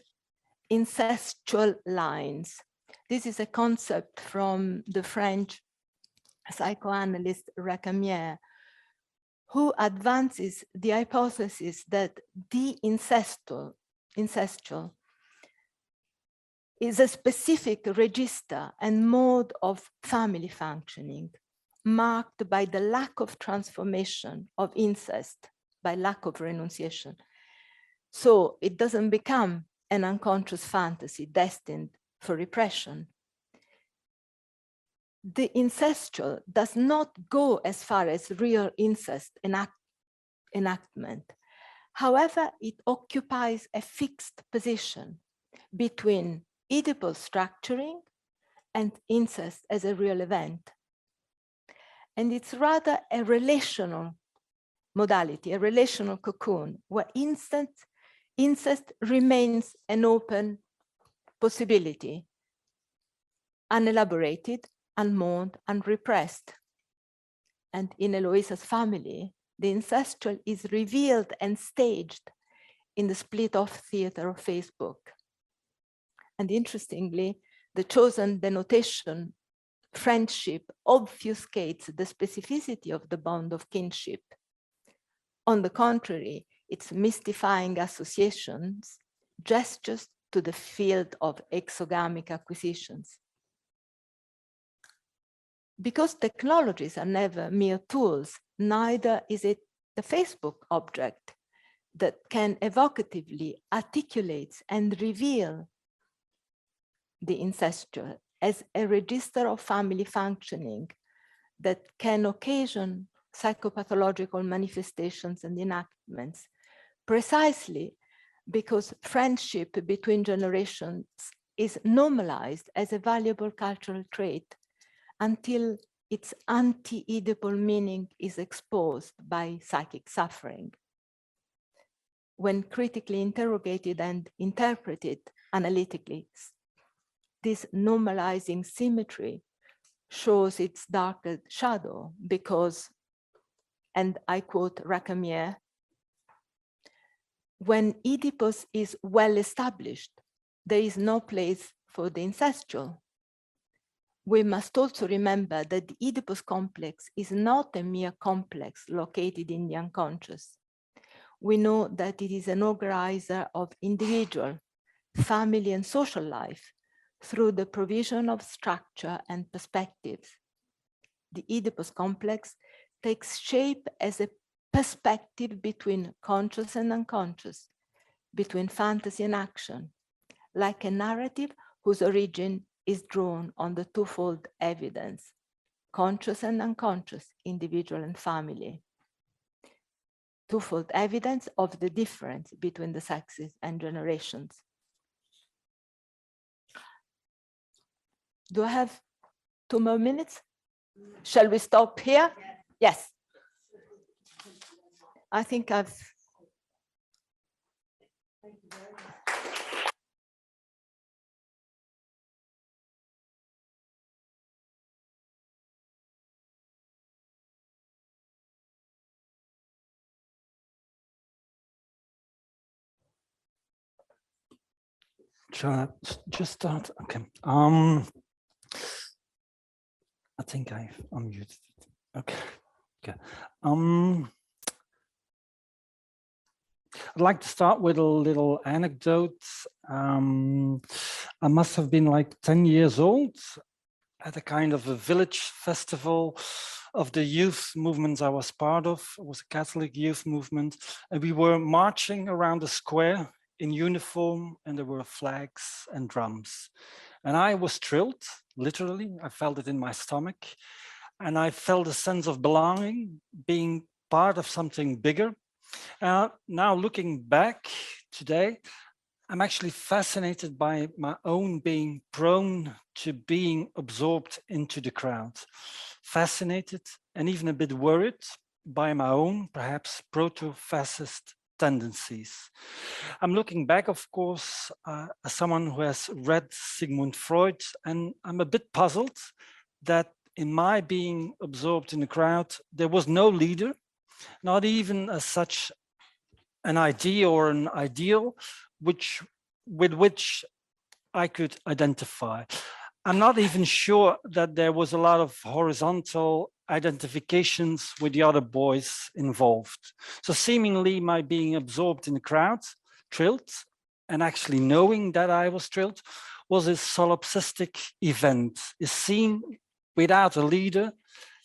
incestual lines. This is a concept from the French psychoanalyst Recamier, who advances the hypothesis that the incestual is a specific register and mode of family functioning marked by the lack of transformation of incest, by lack of renunciation. So it doesn't become an unconscious fantasy destined for repression. The incestual does not go as far as real incest enactment. However, it occupies a fixed position between Oedipal structuring and incest as a real event. And it's rather a relational modality, a relational cocoon, where incest remains an open possibility, unelaborated, unmourned, unrepressed. And in Eloisa's family, the incestual is revealed and staged in the split-off theater of Facebook. And interestingly, the chosen denotation, friendship, obfuscates the specificity of the bond of kinship. On the contrary, its mystifying associations gestures to the field of exogamic acquisitions. Because technologies are never mere tools, neither is it the Facebook object that can evocatively articulate and reveal the incestual as a register of family functioning that can occasion psychopathological manifestations and enactments, precisely because friendship between generations is normalized as a valuable cultural trait until its anti-Oedipal meaning is exposed by psychic suffering. When critically interrogated and interpreted analytically, this normalizing symmetry shows its darker shadow because, and I quote Racamier, when Oedipus is well established, there is no place for the incestual. We must also remember that the Oedipus complex is not a mere complex located in the unconscious. We know that it is an organizer of individual, family, and social life through the provision of structure and perspectives. The Oedipus complex takes shape as a perspective between conscious and unconscious, between fantasy and action, like a narrative whose origin is drawn on the twofold evidence, conscious and unconscious, individual and family. Twofold evidence of the difference between the sexes and generations. Do I have 2 more minutes? Shall we stop here? Yes. I think I've... Thank you very much. Shall I just start? Okay. I think I've unmuted. Okay. Okay. I'd like to start with a little anecdote. I must have been like 10 years old at a kind of a village festival of the youth movements I was part of. It was a Catholic youth movement, and we were marching around the square in uniform, and there were flags and drums. And I was thrilled, literally. I felt it in my stomach. And I felt a sense of belonging, being part of something bigger. Now looking back today, I'm actually fascinated by my own being prone to being absorbed into the crowd. Fascinated and even a bit worried by my own, perhaps proto-fascist tendencies. I'm looking back, of course, as someone who has read Sigmund Freud, and I'm a bit puzzled that in my being absorbed in the crowd, there was no leader, not even as such an idea or an ideal with which I could identify. I'm not even sure that there was a lot of horizontal identifications with the other boys involved. So seemingly my being absorbed in the crowd, thrilled, and actually knowing that I was thrilled, was a solipsistic event, is seen without a leader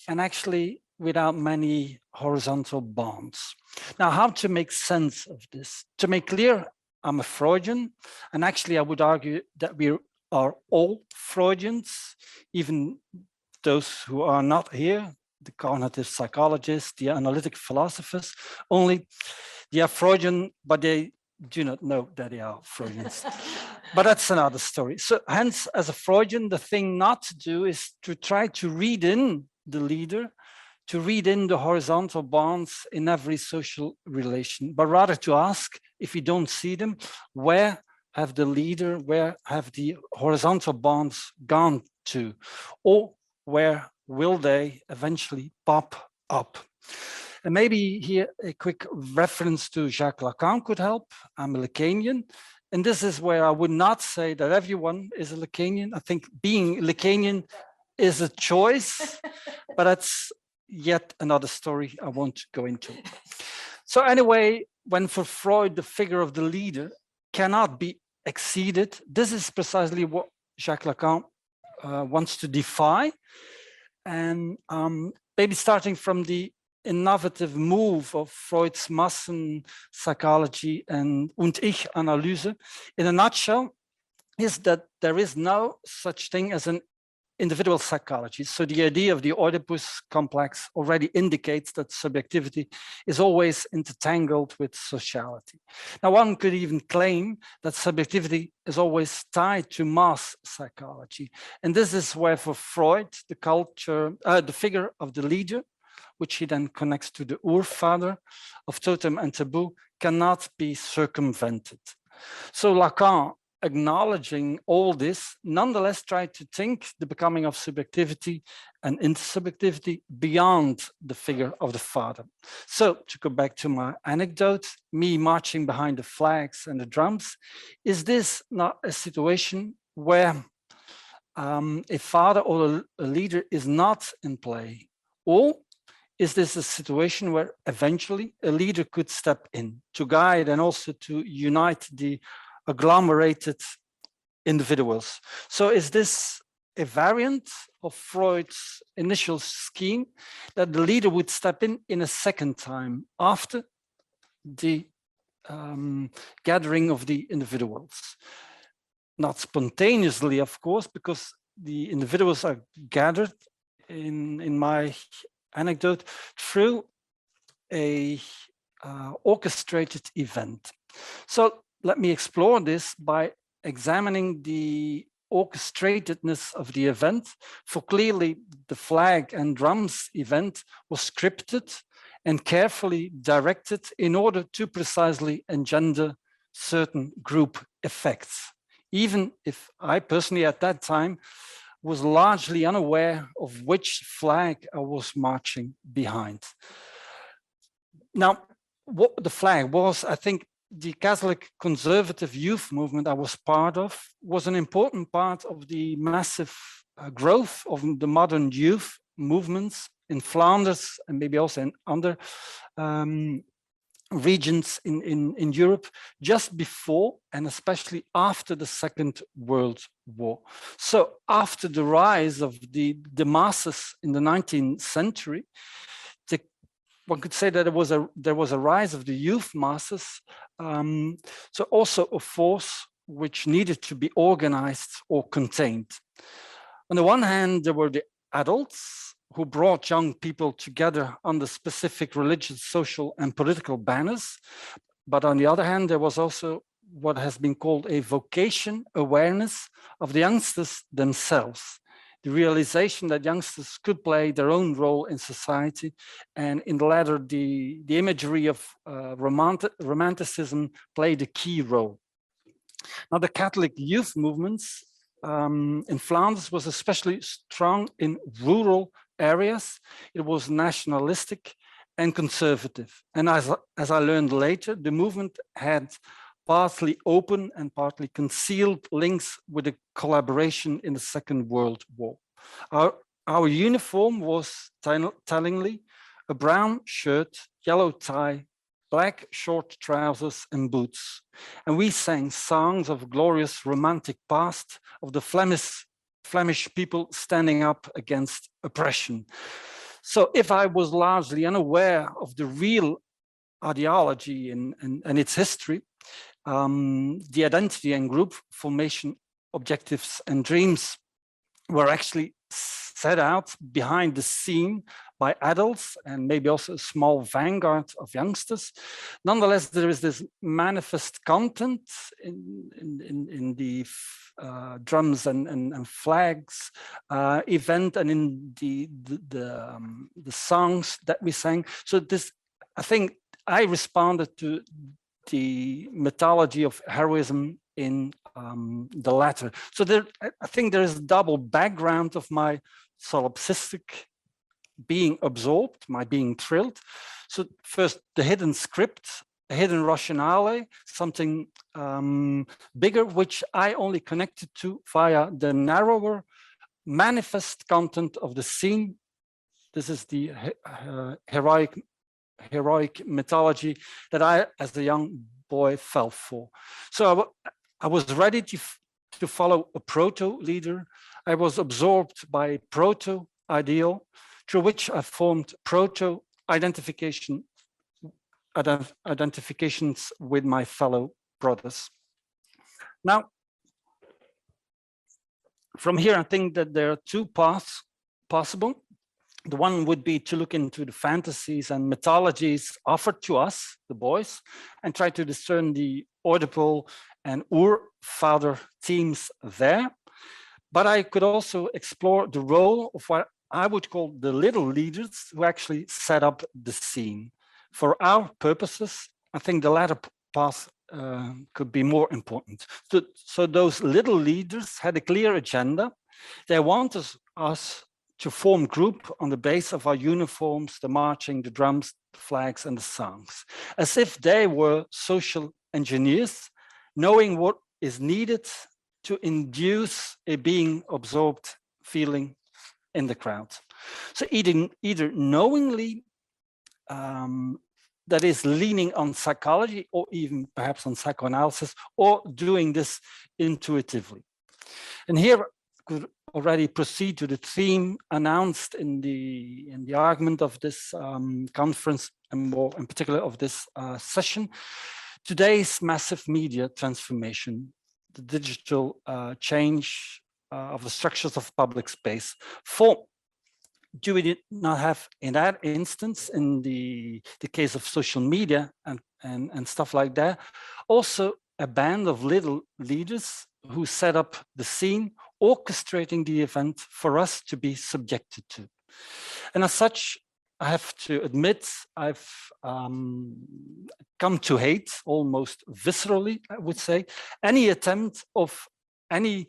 and actually without many horizontal bonds. Now, how to make sense of this? To make clear, I'm a Freudian, and actually I would argue that we are all Freudians, even those who are not here, the cognitive psychologists, the analytic philosophers, only they are Freudian, but they do not know that they are Freudians. But that's another story. So hence, as a Freudian, the thing not to do is to try to read in the leader, to read in the horizontal bonds in every social relation, but rather to ask, if we don't see them, where have the leader, where have the horizontal bonds gone to, or where will they eventually pop up? And maybe here a quick reference to Jacques Lacan could help. I'm a Lacanian, and this is where I would not say that everyone is a Lacanian. I think being Lacanian is a choice, but that's yet another story I won't go into. So anyway, when for Freud, the figure of the leader cannot be exceeded, this is precisely what Jacques Lacan wants to defy. And maybe starting from the innovative move of Freud's Massen psychology and Ich-Analyse, in a nutshell, is that there is no such thing as an individual psychology. So the idea of the Oedipus complex already indicates that subjectivity is always intertangled with sociality. Now, one could even claim that subjectivity is always tied to mass psychology. And this is where for Freud, the figure of the leader, which he then connects to the Urvater of totem and taboo, cannot be circumvented. So Lacan, acknowledging all this, nonetheless tried to think the becoming of subjectivity and intersubjectivity beyond the figure of the father. So to go back to my anecdote, me marching behind the flags and the drums, is this not a situation where a father or a leader is not in play? Or is this a situation where eventually a leader could step in to guide and also to unite the agglomerated individuals? So is this a variant of Freud's initial scheme that the leader would step in a second time after the gathering of the individuals? Not spontaneously, of course, because the individuals are gathered in my anecdote through a orchestrated event. So let me explore this by examining the orchestratedness of the event. For clearly, the flag and drums event was scripted and carefully directed in order to precisely engender certain group effects, even if I personally at that time was largely unaware of which flag I was marching behind. Now, what the flag was, I think the Catholic conservative youth movement I was part of was an important part of the massive growth of the modern youth movements in Flanders and maybe also in other regions in Europe just before and especially after the Second World War. So after the rise of the masses in the 19th century, one could say that there was a rise of the youth masses, so also a force which needed to be organized or contained. On the one hand, there were the adults who brought young people together under specific religious, social, and political banners. But on the other hand, there was also what has been called a vocation awareness of the youngsters themselves, the realization that youngsters could play their own role in society. And in the latter, the imagery of romanticism played a key role. Now, the Catholic youth movements in Flanders was especially strong in rural areas. It was nationalistic and conservative. And as I learned later, the movement had partly open and partly concealed links with the collaboration in the Second World War. Our uniform was tellingly a brown shirt, yellow tie, black short trousers and boots. And we sang songs of glorious romantic past of the Flemish people standing up against oppression. So if I was largely unaware of the real ideology and its history, the identity and group formation objectives and dreams were actually set out behind the scene by adults and maybe also a small vanguard of youngsters. Nonetheless, there is this manifest content in the drums and flags event and in the songs that we sang. So this, I think, I responded to the mythology of heroism in the latter. So there, I think there is a double background of my solipsistic being absorbed, my being thrilled. So first, the hidden script, a hidden rationale, something bigger, which I only connected to via the narrower manifest content of the scene. This is the heroic mythology that I, as a young boy, fell for. So I was ready to follow a proto-leader. I was absorbed by a proto-ideal through which I formed proto-identifications with my fellow brothers. Now, from here, I think that there are two paths possible. The one would be to look into the fantasies and mythologies offered to us, the boys, and try to discern the Oedipal and Ur-father themes there. But I could also explore the role of what I would call the little leaders who actually set up the scene. For our purposes, I think the latter path could be more important. So those little leaders had a clear agenda. They wanted us to form group on the base of our uniforms, the marching, the drums, the flags, and the songs, as if they were social engineers, knowing what is needed to induce a being absorbed feeling in the crowd. So either knowingly, that is leaning on psychology or even perhaps on psychoanalysis, or doing this intuitively. And here I could already proceed to the theme announced in the argument of this conference, and more in particular of this session. Today's massive media transformation, the digital change of the structures of public space. Do we not have, in that instance, in the case of social media and stuff like that, also a band of little leaders who set up the scene, orchestrating the event for us to be subjected to? And as such, I have to admit, I've come to hate almost viscerally, I would say, any attempt of any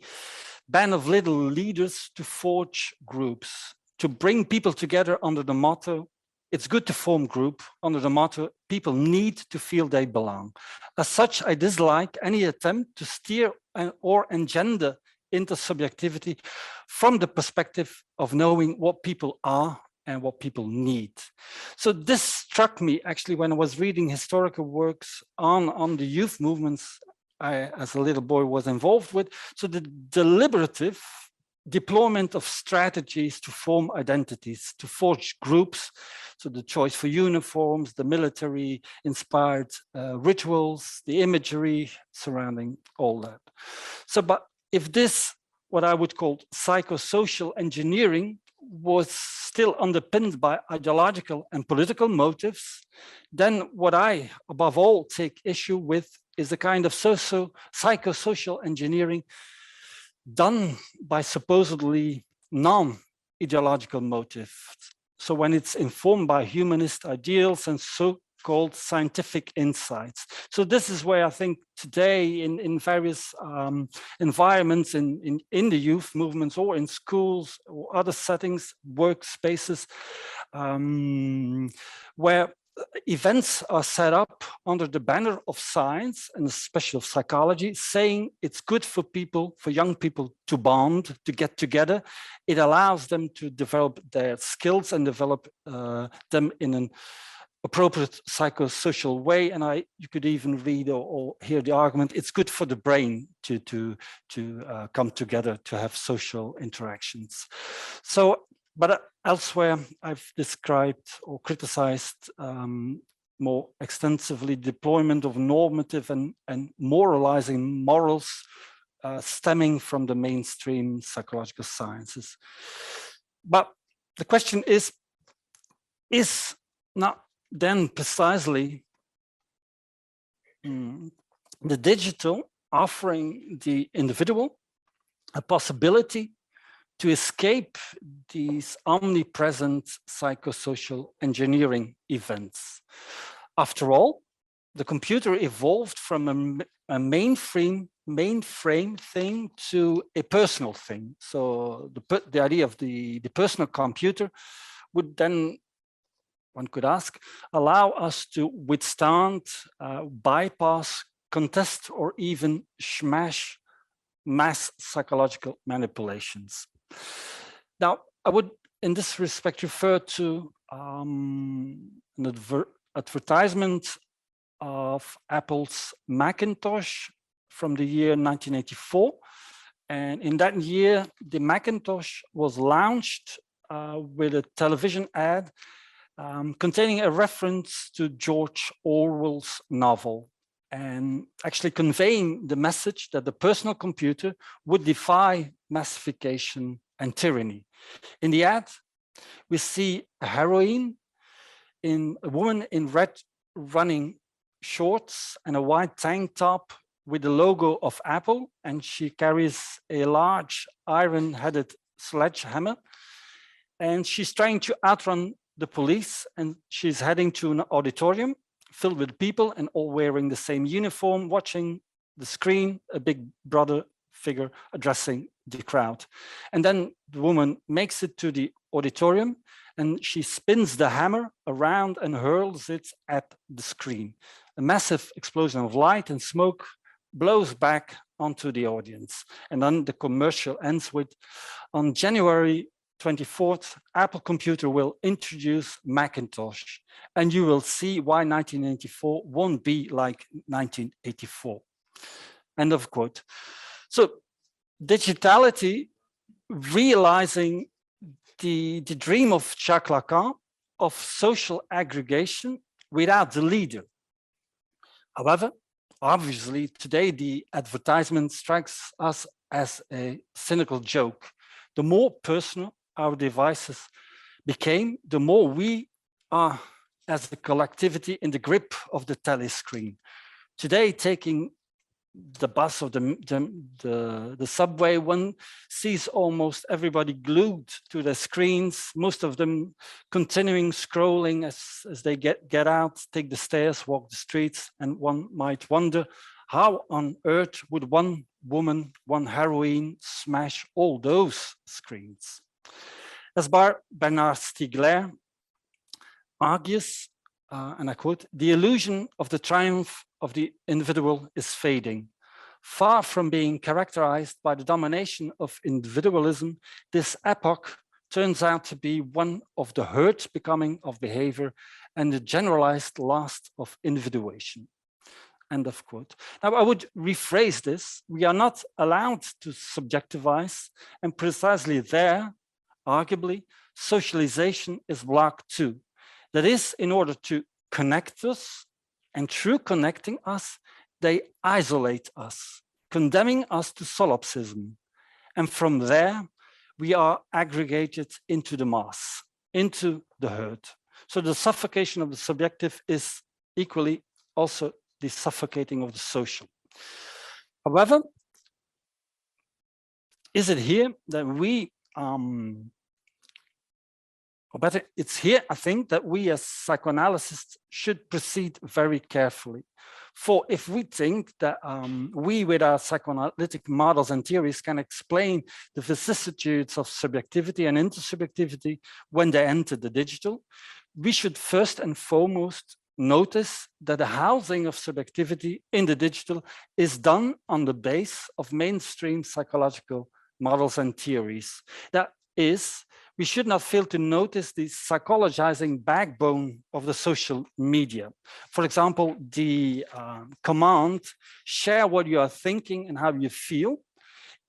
band of little leaders to forge groups, to bring people together under the motto, it's good to form group, under the motto, people need to feel they belong. As such, I dislike any attempt to steer or engender intersubjectivity from the perspective of knowing what people are and what people need. So this struck me actually when I was reading historical works on the youth movements I, as a little boy, was involved with. So the deliberative deployment of strategies to form identities, to forge groups. So the choice for uniforms, the military inspired rituals, the imagery surrounding all that. So, but if this, what I would call psychosocial engineering, was still underpinned by ideological and political motives, then what I, above all, take issue with is the kind of psychosocial engineering done by supposedly non-ideological motives. So when it's informed by humanist ideals and so-called scientific insights. So this is where I think today in various environments in the youth movements or in schools or other settings, workspaces, where events are set up under the banner of science and especially of psychology, saying it's good for people, for young people to bond, to get together. It allows them to develop their skills and develop them in an appropriate psychosocial way, and you could even read or hear the argument, it's good for the brain to come together, to have social interactions. So, but elsewhere I've described or criticized more extensively deployment of normative and moralizing morals stemming from the mainstream psychological sciences. But the question is not then precisely the digital offering the individual a possibility to escape these omnipresent psychosocial engineering events. After all, the computer evolved from a mainframe thing to a personal thing. So the idea of the personal computer would then, one could ask, allow us to withstand, bypass, contest, or even smash mass psychological manipulations. Now, I would, in this respect, refer to an advertisement of Apple's Macintosh from the year 1984. And in that year, the Macintosh was launched with a television ad containing a reference to George Orwell's novel, and actually conveying the message that the personal computer would defy massification and tyranny. In the ad, we see a heroine, a woman in red running shorts and a white tank top with the logo of Apple, and she carries a large iron-headed sledgehammer, and she's trying to outrun the police, and she's heading to an auditorium filled with people and all wearing the same uniform, watching the screen, a big brother figure addressing the crowd. And then the woman makes it to the auditorium and she spins the hammer around and hurls it at the screen. A massive explosion of light and smoke blows back onto the audience. And then the commercial ends with, on January 24th, Apple Computer will introduce Macintosh, and you will see why 1984 won't be like 1984. End of quote. So digitality, realizing the dream of Jacques Lacan of social aggregation without the leader. However, obviously today the advertisement strikes us as a cynical joke. The more personal our devices became, the more we are as a collectivity in the grip of the telescreen. Today, taking the bus or the subway, one sees almost everybody glued to their screens, most of them continuing scrolling as they get out, take the stairs, walk the streets, and one might wonder, how on earth would one woman, one heroine, smash all those screens? As Bernard Stiegler argues, and I quote, "The illusion of the triumph of the individual is fading. Far from being characterized by the domination of individualism, this epoch turns out to be one of the herd becoming of behavior and the generalized loss of individuation." End of quote. Now, I would rephrase this. We are not allowed to subjectivize, and precisely there, arguably, socialization is blocked too. That is, in order to connect us, and through connecting us, they isolate us, condemning us to solipsism. And from there, we are aggregated into the mass, into the herd. So the suffocation of the subjective is equally also the suffocating of the social. However, is it here that we, or better, it's here, I think, that we as psychoanalysts should proceed very carefully. For if we think that we, with our psychoanalytic models and theories, can explain the vicissitudes of subjectivity and intersubjectivity when they enter the digital, we should first and foremost notice that the housing of subjectivity in the digital is done on the base of mainstream psychological models and theories. That is, we should not fail to notice the psychologizing backbone of the social media. For example, the command, share what you are thinking and how you feel,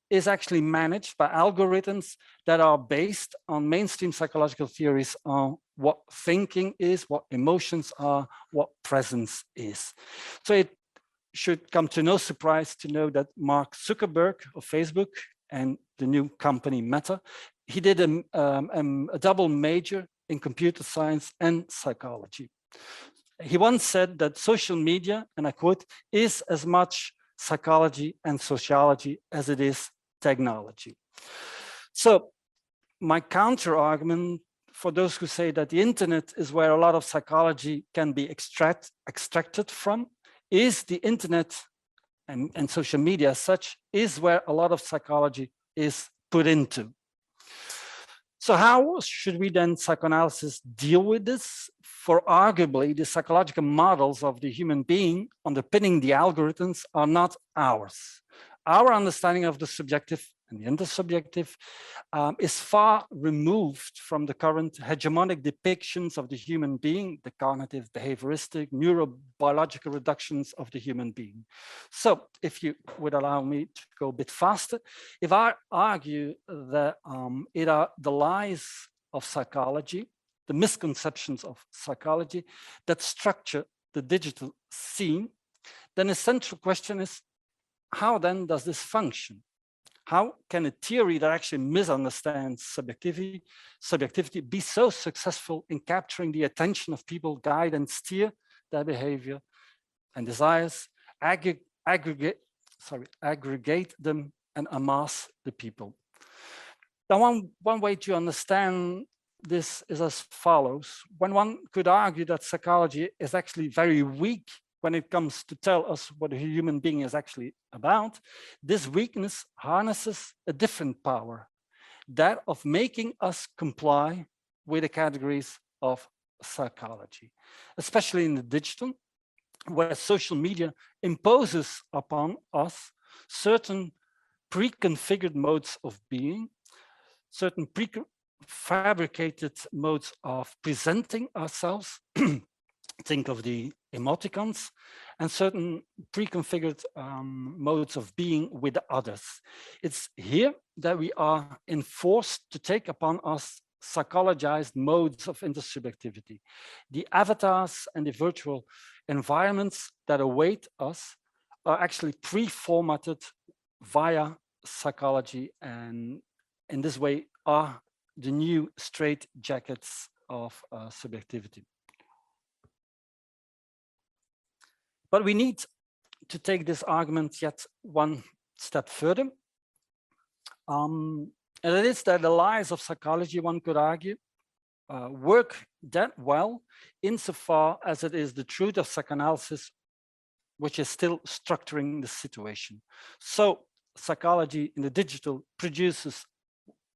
is actually managed by algorithms that are based on mainstream psychological theories on what thinking is, what emotions are, what presence is. So it should come to no surprise to know that Mark Zuckerberg of Facebook and the new company Meta, he did a double major in computer science and psychology. He once said that social media, and I quote, is as much psychology and sociology as it is technology. So my counter argument for those who say that the internet is where a lot of psychology can be extracted from is the internet and social media as such is where a lot of psychology is put into. So how should we then psychoanalysis deal with this? For arguably the psychological models of the human being underpinning the algorithms are not ours. Our understanding of the subjective and the intersubjective is far removed from the current hegemonic depictions of the human being, the cognitive, behavioristic, neurobiological reductions of the human being. So if you would allow me to go a bit faster, if I argue that it are the lies of psychology, the misconceptions of psychology that structure the digital scene, then a central question is, how then does this function? How can a theory that actually misunderstands subjectivity be so successful in capturing the attention of people, guide and steer their behavior and desires, aggregate them and amass the people? Now, one way to understand this is as follows. When one could argue that psychology is actually very weak when it comes to tell us what a human being is actually about, this weakness harnesses a different power, that of making us comply with the categories of psychology, especially in the digital, where social media imposes upon us certain pre-configured modes of being, certain prefabricated modes of presenting ourselves. Think of the emoticons, and certain pre-configured modes of being with others. It's here that we are enforced to take upon us psychologized modes of intersubjectivity. The avatars and the virtual environments that await us are actually pre-formatted via psychology, and in this way are the new straitjackets of subjectivity. But we need to take this argument yet one step further. And it is that the lies of psychology, one could argue, work that well insofar as it is the truth of psychoanalysis which is still structuring the situation. So psychology in the digital produces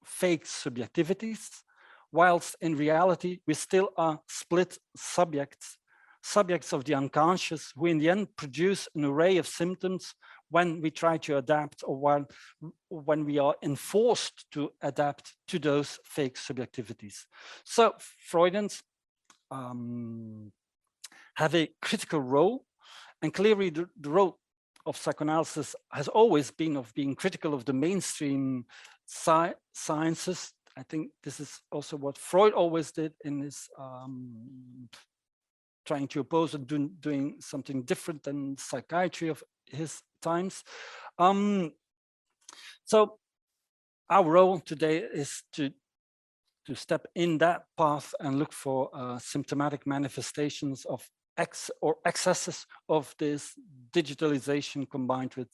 fake subjectivities, whilst in reality we still are split subjects of the unconscious, who in the end produce an array of symptoms when we try to adapt, or when we are enforced to adapt to those fake subjectivities. So Freudians have a critical role, and clearly the role of psychoanalysis has always been of being critical of the mainstream sciences. I think this is also what Freud always did in his trying to oppose and doing something different than psychiatry of his times. So our role today is to step in that path and look for symptomatic manifestations of excesses of this digitalization combined with,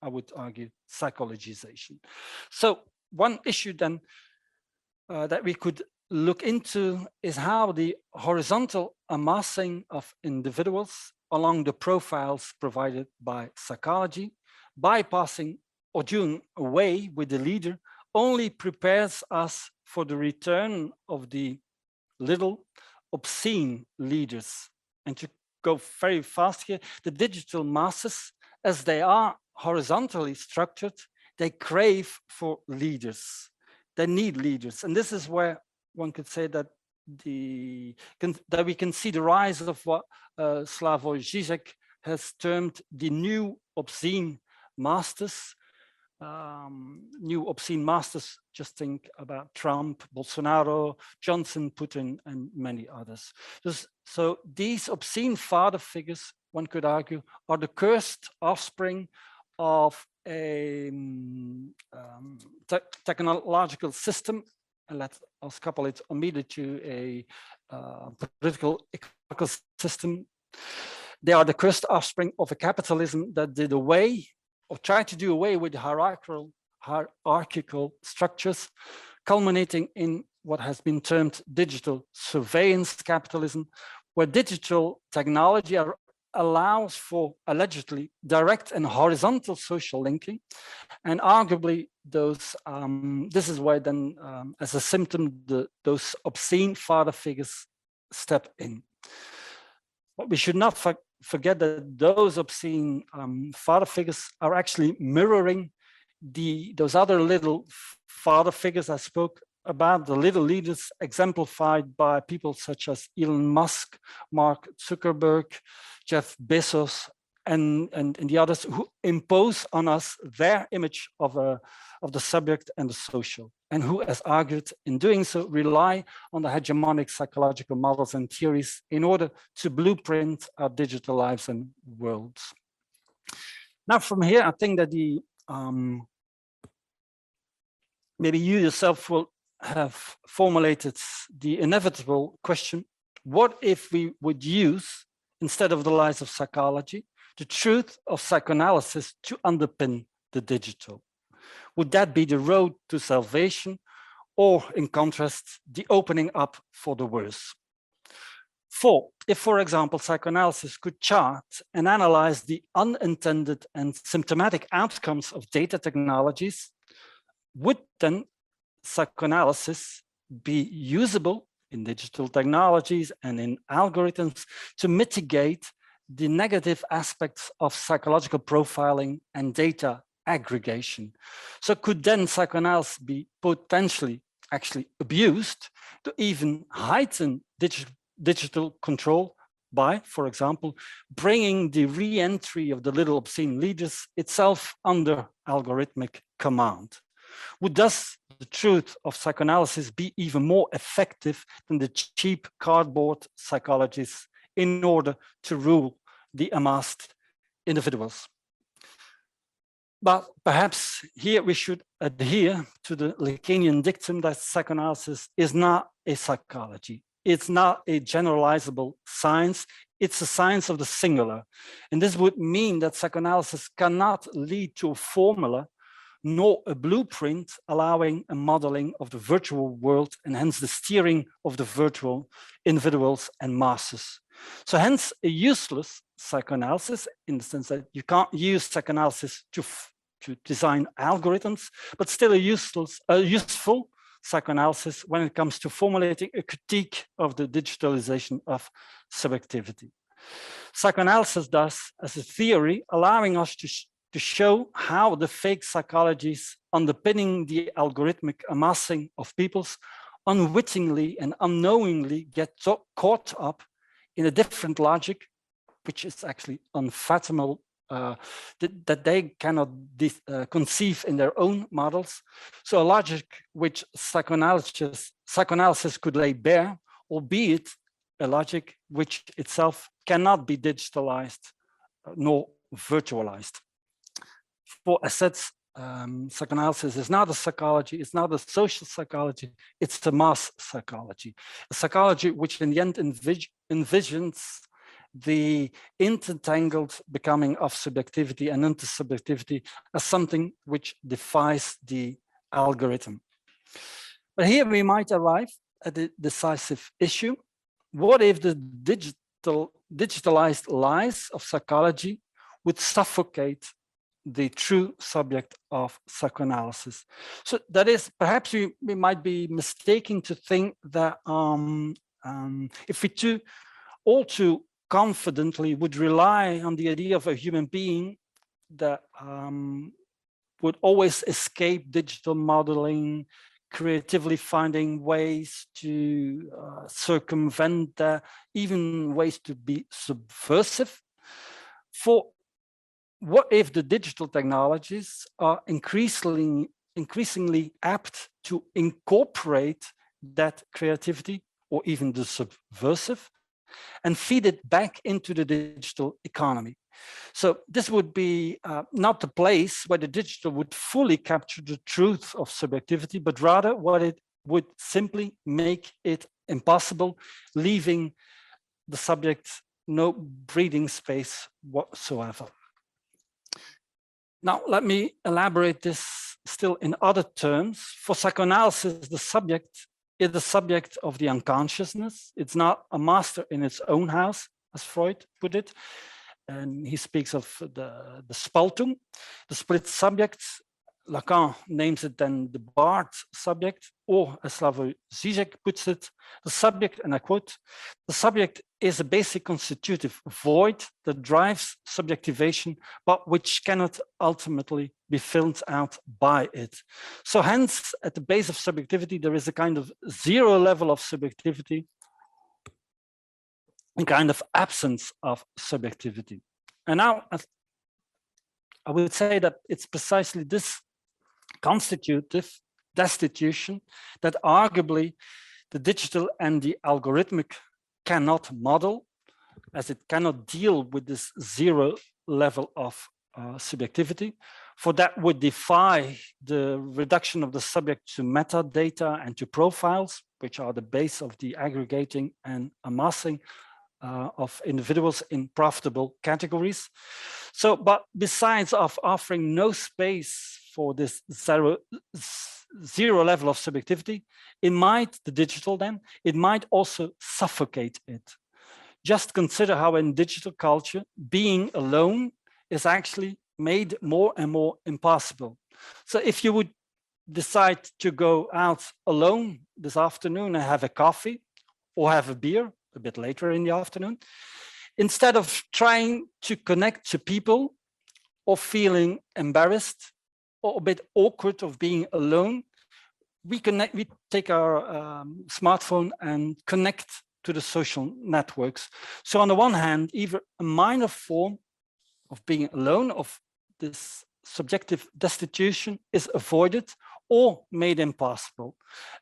I would argue, psychologization. So one issue then that we could look into is how the horizontal amassing of individuals along the profiles provided by psychology, bypassing or doing away with the leader, only prepares us for the return of the little obscene leaders. And to go very fast here, the digital masses, as they are horizontally structured, they crave for leaders. they need leaders. And this is where one could say that that we can see the rise of what Slavoj Žižek has termed the new obscene masters. New obscene masters, just think about Trump, Bolsonaro, Johnson, Putin, and many others. So these obscene father figures, one could argue, are the cursed offspring of a technological system, and let's couple it immediately to a political economical system. They are the cursed offspring of a capitalism that did away or tried to do away with hierarchical structures, culminating in what has been termed digital surveillance capitalism, where digital technology allows for allegedly direct and horizontal social linking. And arguably those, this is why then as a symptom, those obscene father figures step in. But we should not forget that those obscene father figures are actually mirroring those other little father figures I spoke about, the little leaders exemplified by people such as Elon Musk, Mark Zuckerberg, Jeff Bezos, and the others who impose on us their image of the subject and the social, and who, as argued in doing so, rely on the hegemonic psychological models and theories in order to blueprint our digital lives and worlds. Now, from here, I think that maybe you yourself will have formulated the inevitable question: what if we would use, instead of the lies of psychology, the truth of psychoanalysis to underpin the digital? Would that be the road to salvation, or in contrast, the opening up for the worse? If, for example, psychoanalysis could chart and analyze the unintended and symptomatic outcomes of data technologies, would then psychoanalysis be usable in digital technologies and in algorithms to mitigate the negative aspects of psychological profiling and data aggregation? So could then psychoanalysis be potentially actually abused to even heighten digital control by, for example, bringing the re-entry of the little obscene leaders itself under algorithmic command? Would thus the truth of psychoanalysis be even more effective than the cheap cardboard psychologies in order to rule the amassed individuals? But perhaps here we should adhere to the Lacanian dictum that psychoanalysis is not a psychology. It's not a generalizable science. It's a science of the singular. And this would mean that psychoanalysis cannot lead to a formula nor a blueprint allowing a modeling of the virtual world and hence the steering of the virtual individuals and masses. So hence a useless psychoanalysis, in the sense that you can't use psychoanalysis to design algorithms, but still a useful psychoanalysis when it comes to formulating a critique of the digitalization of subjectivity. Psychoanalysis thus, as a theory, allowing us to show how the fake psychologies underpinning the algorithmic amassing of peoples unwittingly and unknowingly get caught up in a different logic, which is actually unfathomable, that they cannot conceive in their own models. So a logic which psychoanalysis could lay bare, albeit a logic which itself cannot be digitalized nor virtualized. For assets, psychoanalysis is not a psychology, it's not a social psychology, it's a mass psychology. A psychology which in the end envisions the intertangled becoming of subjectivity and intersubjectivity as something which defies the algorithm. But here we might arrive at the decisive issue. What if the digitalized lies of psychology would suffocate the true subject of psychoanalysis? So that is, perhaps we might be mistaken to think that if we all too confidently would rely on the idea of a human being that would always escape digital modeling, creatively finding ways to circumvent, even ways to be subversive. For what if the digital technologies are increasingly apt to incorporate that creativity or even the subversive and feed it back into the digital economy? So this would be not the place where the digital would fully capture the truth of subjectivity, but rather what it would simply make it impossible, leaving the subject no breathing space whatsoever. Now, let me elaborate this still in other terms. For psychoanalysis, the subject is the subject of the unconsciousness. It's not a master in its own house, as Freud put it. And he speaks of the Spaltung, the split subject. Lacan names it then the barred subject, or as Slavoj Žižek puts it, the subject, and I quote, the subject is a basic constitutive void that drives subjectivation, but which cannot ultimately be filled out by it. So hence, at the base of subjectivity, there is a kind of zero level of subjectivity, a kind of absence of subjectivity. And now I would say that it's precisely this constitutive destitution that arguably the digital and the algorithmic cannot model, as it cannot deal with this zero level of subjectivity. For that would defy the reduction of the subject to metadata and to profiles, which are the base of the aggregating and amassing of individuals in profitable categories. So, but besides of offering no space for this zero level of subjectivity, the digital then, it might also suffocate it. Just consider how in digital culture, being alone is actually made more and more impossible. So if you would decide to go out alone this afternoon and have a coffee or have a beer a bit later in the afternoon, instead of trying to connect to people or feeling embarrassed or a bit awkward of being alone, we take our smartphone and connect to the social networks. So on the one hand, either a minor form of being alone, of this subjective destitution, is avoided or made impossible.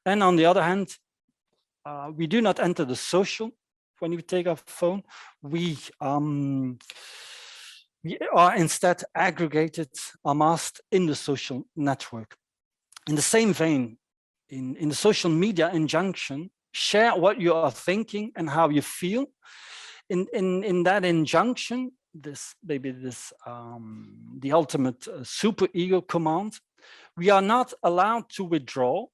And on the other hand, we do not enter the social when we take our phone. We are instead aggregated, amassed in the social network. In the same vein, in the social media injunction, share what you are thinking and how you feel. In that injunction, the ultimate super ego command, we are not allowed to withdraw,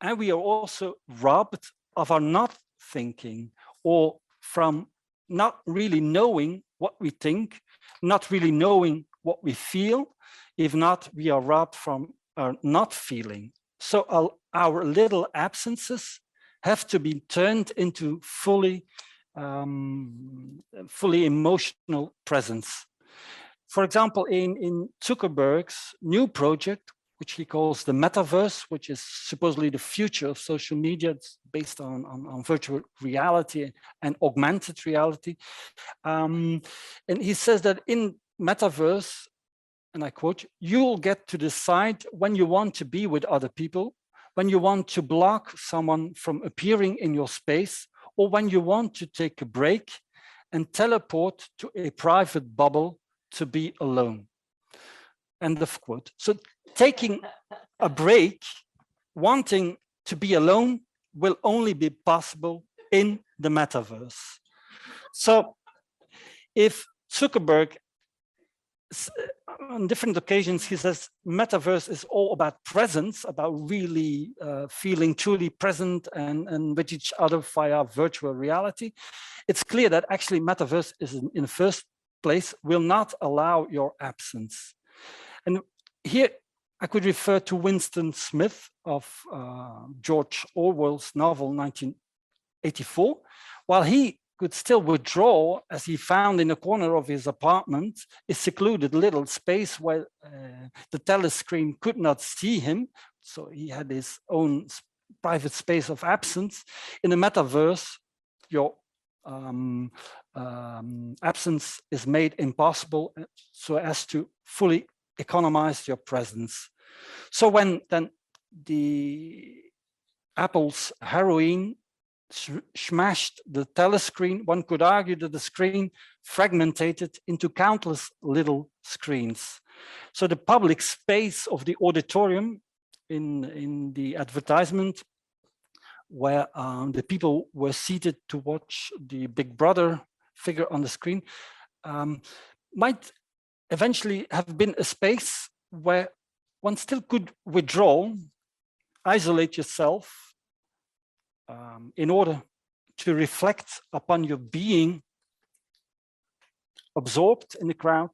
and we are also robbed of our not thinking, or from not really knowing what we think, not really knowing what we feel. If not, we are robbed from our not feeling. So our little absences have to be turned into fully emotional presence. For example, in Zuckerberg's new project, which he calls the metaverse, which is supposedly the future of social media. It's based on virtual reality and augmented reality. And he says that in metaverse, and I quote, you'll get to decide when you want to be with other people, when you want to block someone from appearing in your space, or when you want to take a break and teleport to a private bubble to be alone. End of quote. So taking a break, wanting to be alone, will only be possible in the metaverse. So if Zuckerberg, on different occasions, he says metaverse is all about presence, about really feeling truly present and with each other via virtual reality, it's clear that actually metaverse is in the first place will not allow your absence. And here I could refer to Winston Smith of George Orwell's novel 1984. While he could still withdraw, as he found in a corner of his apartment, a secluded little space where the telescreen could not see him, So he had his own private space of absence. In the metaverse, your absence is made impossible so as to fully economize your presence. So when then the Apple's heroine smashed the telescreen, one could argue that the screen fragmented into countless little screens. So the public space of the auditorium in the advertisement, where the people were seated to watch the Big Brother figure on the screen, might eventually have been a space where one still could withdraw, isolate yourself, in order to reflect upon your being absorbed in the crowd,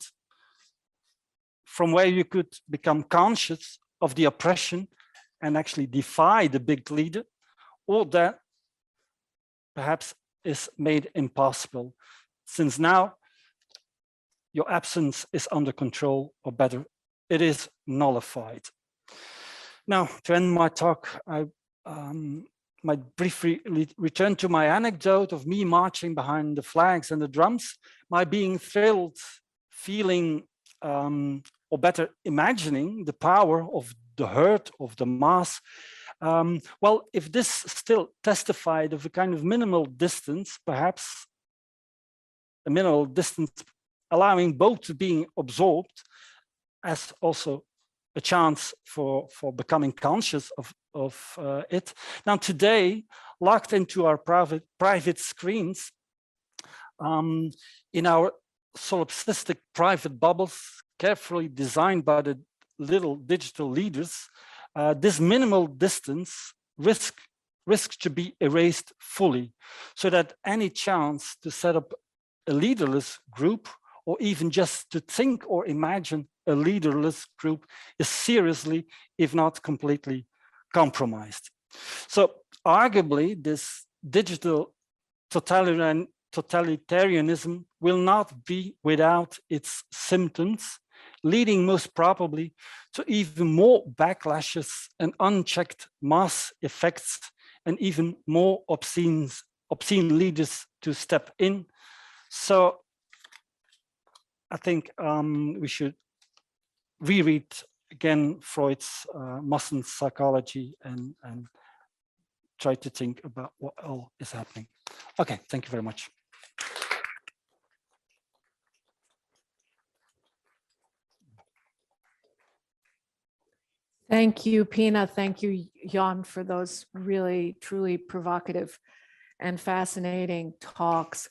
from where you could become conscious of the oppression and actually defy the big leader, or that perhaps is made impossible, since now your absence is under control, or better, it is nullified. Now, to end my talk, I might briefly return to my anecdote of me marching behind the flags and the drums, my being thrilled, feeling, or better, imagining the power of the herd, of the mass. Well, if this still testified of a kind of minimal distance, perhaps a minimal distance allowing both being absorbed as also a chance for becoming conscious of it. Now today, locked into our private screens, in our solipsistic private bubbles, carefully designed by the little digital leaders, this minimal distance risks to be erased fully, so that any chance to set up a leaderless group, or even just to think or imagine a leaderless group, is seriously, if not completely, compromised. So arguably, this digital totalitarianism will not be without its symptoms, leading most probably to even more backlashes and unchecked mass effects, and even more obscene leaders to step in. So I think we should reread again Freud's Massen psychology and try to think about what all is happening. Okay, thank you very much. Thank you, Pina. Thank you, Jan, for those really, truly provocative and fascinating talks.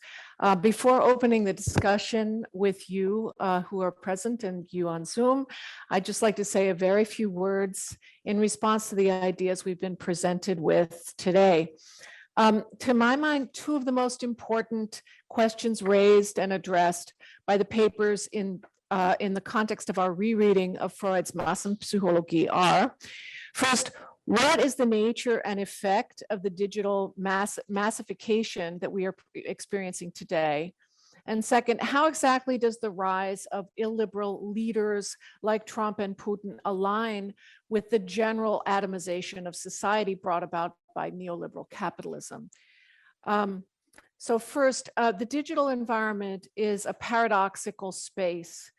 Before opening the discussion with you who are present and you on Zoom, I'd just like to say a very few words in response to the ideas we've been presented with today. To my mind, two of the most important questions raised and addressed by the papers in the context of our rereading of Freud's Massenpsychologie are, first, what is the nature and effect of the digital massification that we are experiencing today? And second, how exactly does the rise of illiberal leaders like Trump and Putin align with the general atomization of society brought about by neoliberal capitalism? So first, the digital environment is a paradoxical space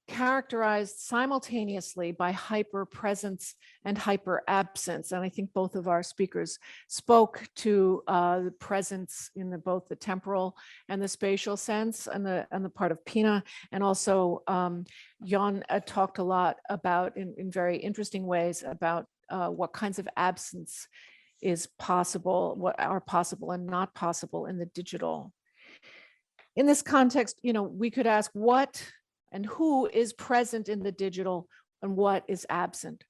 characterized simultaneously by hyper presence and hyper absence. And I think both of our speakers spoke to the presence in both the temporal and the spatial sense, and the part of Pina. And also Jan talked a lot about, in very interesting ways, about what kinds of absence is possible, what are possible and not possible in the digital. In this context, we could ask what and who is present in the digital and what is absent.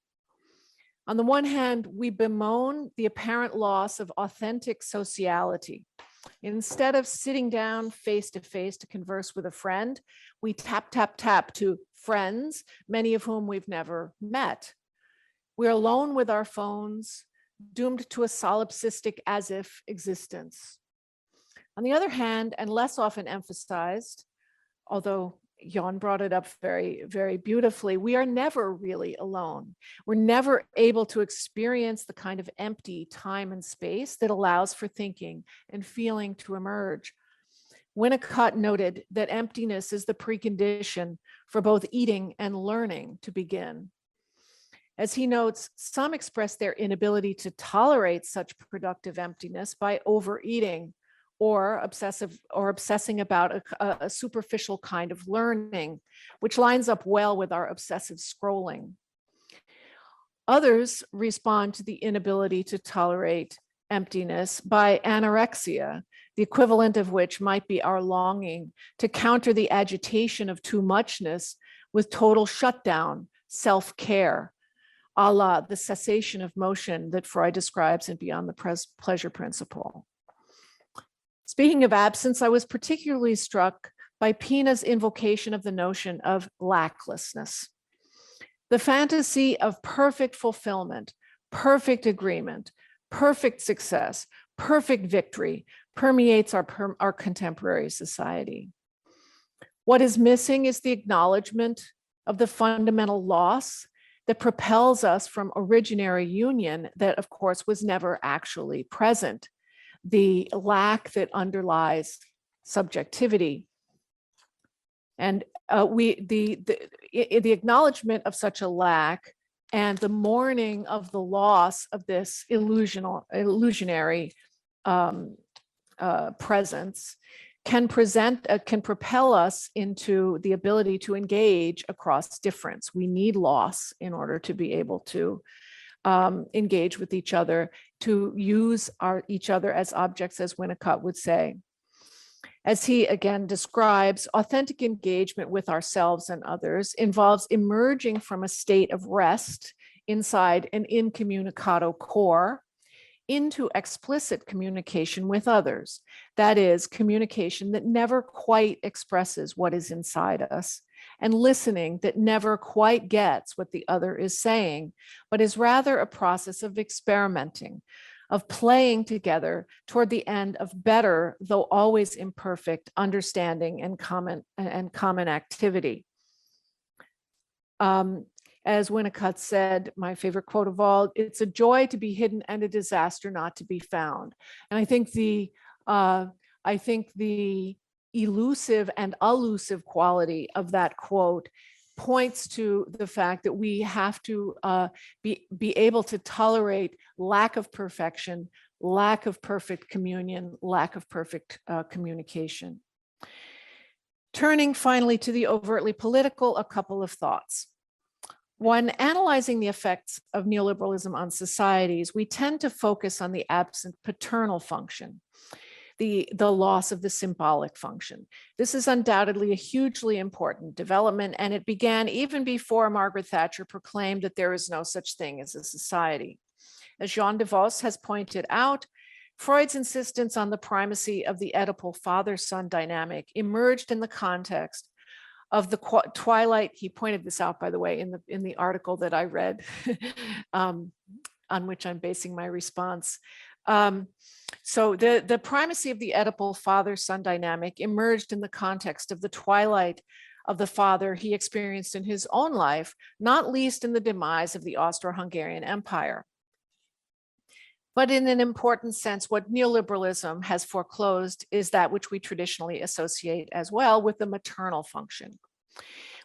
On the one hand, we bemoan the apparent loss of authentic sociality. Instead of sitting down face to face to converse with a friend, we tap, tap, tap to friends, many of whom we've never met. We're alone with our phones, doomed to a solipsistic as if existence. On the other hand, and less often emphasized, although Jan brought it up very, very beautifully. We are never really alone. We're never able to experience the kind of empty time and space that allows for thinking and feeling to emerge. Winnicott noted that emptiness is the precondition for both eating and learning to begin. As he notes, some express their inability to tolerate such productive emptiness by overeating or obsessing about a superficial kind of learning, which lines up well with our obsessive scrolling. Others respond to the inability to tolerate emptiness by anorexia, the equivalent of which might be our longing to counter the agitation of too muchness with total shutdown, self-care, a la the cessation of motion that Freud describes in Beyond the Pleasure Principle. Speaking of absence, I was particularly struck by Pina's invocation of the notion of lacklessness. The fantasy of perfect fulfillment, perfect agreement, perfect success, perfect victory permeates our contemporary society. What is missing is the acknowledgement of the fundamental loss that propels us from originary union that, of course, was never actually present, the lack that underlies subjectivity. And the acknowledgement of such a lack and the mourning of the loss of this illusionary presence can propel us into the ability to engage across difference. We need loss in order to be able to engage with each other, to use each other as objects, as Winnicott would say. As he again describes, authentic engagement with ourselves and others involves emerging from a state of rest inside an incommunicado core into explicit communication with others. That is, communication that never quite expresses what is inside us, and listening that never quite gets what the other is saying, but is rather a process of experimenting, of playing together toward the end of better, though always imperfect, understanding and common activity. As Winnicott said, my favorite quote of all, it's a joy to be hidden and a disaster not to be found. And I think the elusive and elusive quality of that quote points to the fact that we have to be able to tolerate lack of perfection, lack of perfect communion, lack of perfect communication. Turning finally to the overtly political, a couple of thoughts. When analyzing the effects of neoliberalism on societies, we tend to focus on the absent paternal function, the loss of the symbolic function. This is undoubtedly a hugely important development, and it began even before Margaret Thatcher proclaimed that there is no such thing as a society. As Jean de Vos has pointed out, Freud's insistence on the primacy of the Oedipal father-son dynamic emerged in the context of the twilight. He pointed this out, by the way, in the article that I read, on which I'm basing my response. So the primacy of the Oedipal father-son dynamic emerged in the context of the twilight of the father he experienced in his own life, not least in the demise of the Austro-Hungarian Empire. But in an important sense, what neoliberalism has foreclosed is that which we traditionally associate as well with the maternal function.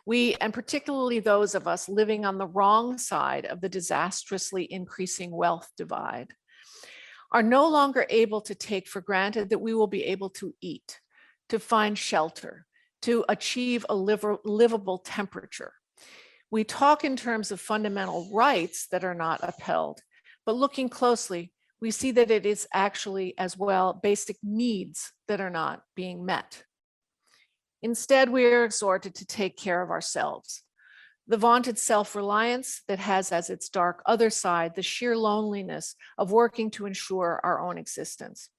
We, and particularly those of us living on the wrong side of the disastrously increasing wealth divide, are no longer able to take for granted that we will be able to eat, to find shelter, to achieve a livable temperature. We talk in terms of fundamental rights that are not upheld, but looking closely, we see that it is actually as well basic needs that are not being met. Instead, we are exhorted to take care of ourselves. The vaunted self-reliance that has as its dark other side the sheer loneliness of working to ensure our own existence.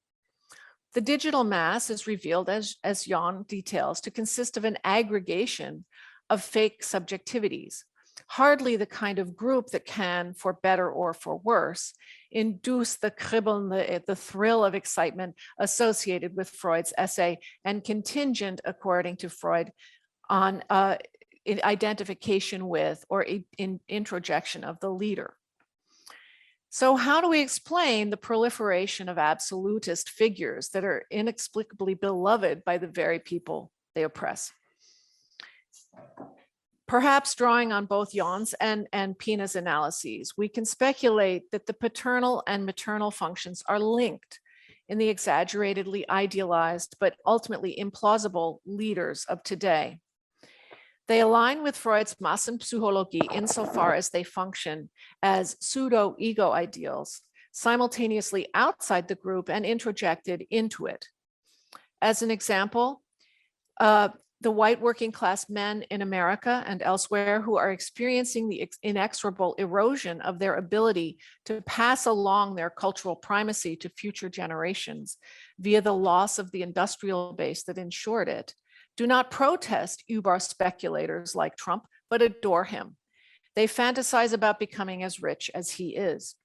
The digital mass is revealed, as Jan details, to consist of an aggregation of fake subjectivities, hardly the kind of group that can, for better or for worse, induce the kribbeln, the thrill of excitement associated with Freud's essay, and contingent, according to Freud, on identification with or introjection of the leader. So how do we explain the proliferation of absolutist figures that are inexplicably beloved by the very people they oppress? Perhaps drawing on both Jan's and Pina's analyses, we can speculate that the paternal and maternal functions are linked in the exaggeratedly idealized but ultimately implausible leaders of today. They align with Freud's Massenpsychologie insofar as they function as pseudo-ego ideals, simultaneously outside the group and introjected into it. As an example, the white working class men in America and elsewhere who are experiencing the inexorable erosion of their ability to pass along their cultural primacy to future generations via the loss of the industrial base that ensured it, do not protest Uber speculators like Trump, but adore him. They fantasize about becoming as rich as he is.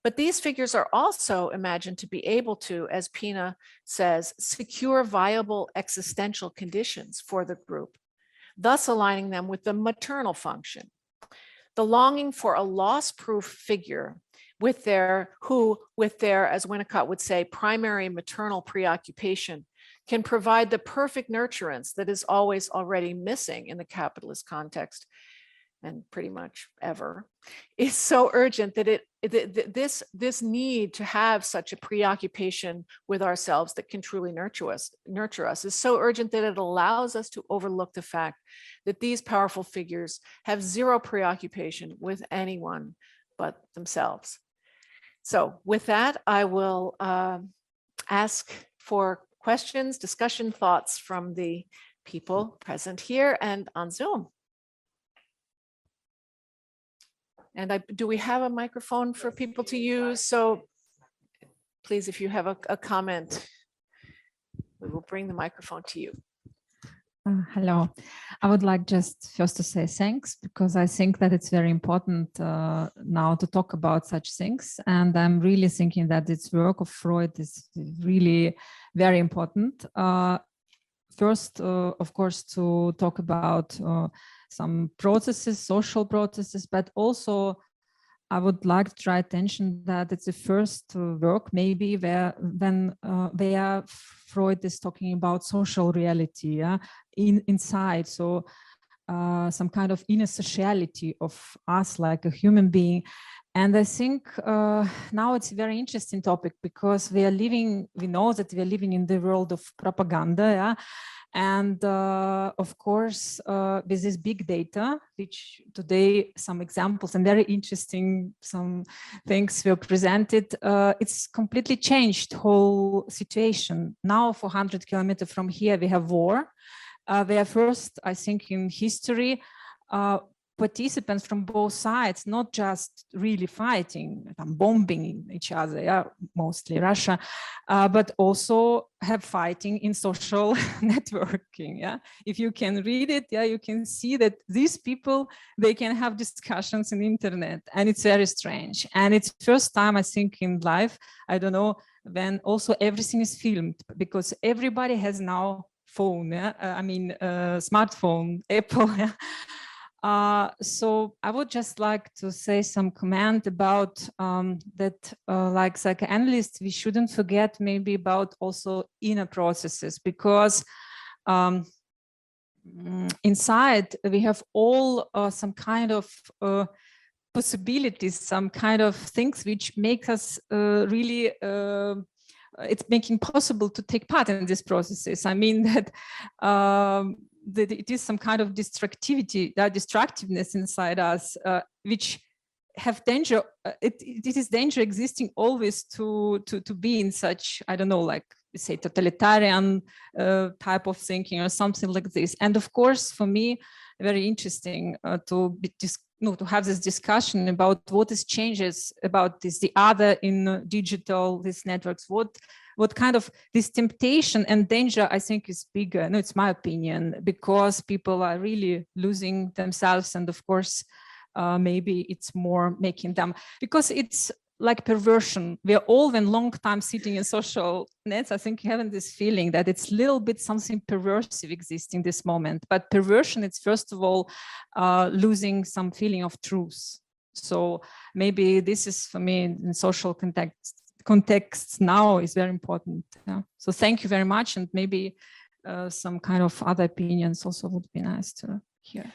But these figures are also imagined to be able to, as Pina says, secure viable existential conditions for the group, thus aligning them with the maternal function. The longing for a loss-proof figure with their, as Winnicott would say, primary maternal preoccupation can provide the perfect nurturance that is always already missing in the capitalist context, and pretty much ever, is so urgent that this need to have such a preoccupation with ourselves that can truly nurture us is so urgent that it allows us to overlook the fact that these powerful figures have zero preoccupation with anyone but themselves. So with that, I will ask for questions, discussion, thoughts from the people present here and on Zoom. And do we have a microphone for people to use? So please, if you have a comment, we will bring the microphone to you. Hello. I would like just first to say thanks, because I think that it's very important now to talk about such things. And I'm really thinking that this work of Freud is really very important. First, of course, to talk about some processes, social processes, but also I would like to draw attention that it's the first work maybe where Freud is talking about social reality, yeah, inside. So some kind of inner sociality of us like a human being. And I think now it's a very interesting topic, because we know that we are living in the world of propaganda, yeah? And of course, with this big data, which today some examples and very interesting, some things were presented, it's completely changed whole situation. Now 400 kilometers from here, we have war. Where first, I think in history, participants from both sides, not just really fighting, bombing each other, yeah, mostly Russia, but also have fighting in social networking. Yeah, if you can read it, yeah, you can see that these people, they can have discussions in the internet, and it's very strange. And it's first time, I think, in life, I don't know, when also everything is filmed, because everybody has now phone, yeah? Smartphone, Apple. Yeah? So I would just like to say some comment about that, like psychoanalysts, we shouldn't forget maybe about also inner processes, because inside we have all some kind of possibilities, some kind of things which make us really it's making possible to take part in these processes. I mean that that it is some kind of destructiveness inside us, which have danger. It is danger existing always to be in such, I don't know, like say totalitarian type of thinking or something like this. And of course, for me, very interesting to have this discussion about what is changes about this, the other in digital, these networks, what kind of this temptation and danger I think is bigger. No, it's my opinion, because people are really losing themselves. And of course, maybe it's more making them, because it's like perversion. We are all in long time sitting in social nets. I think having this feeling that it's a little bit something perversive existing this moment. But perversion, it's first of all losing some feeling of truth. So maybe this is for me in social contexts now is very important. Yeah. So thank you very much, and maybe some kind of other opinions also would be nice to hear.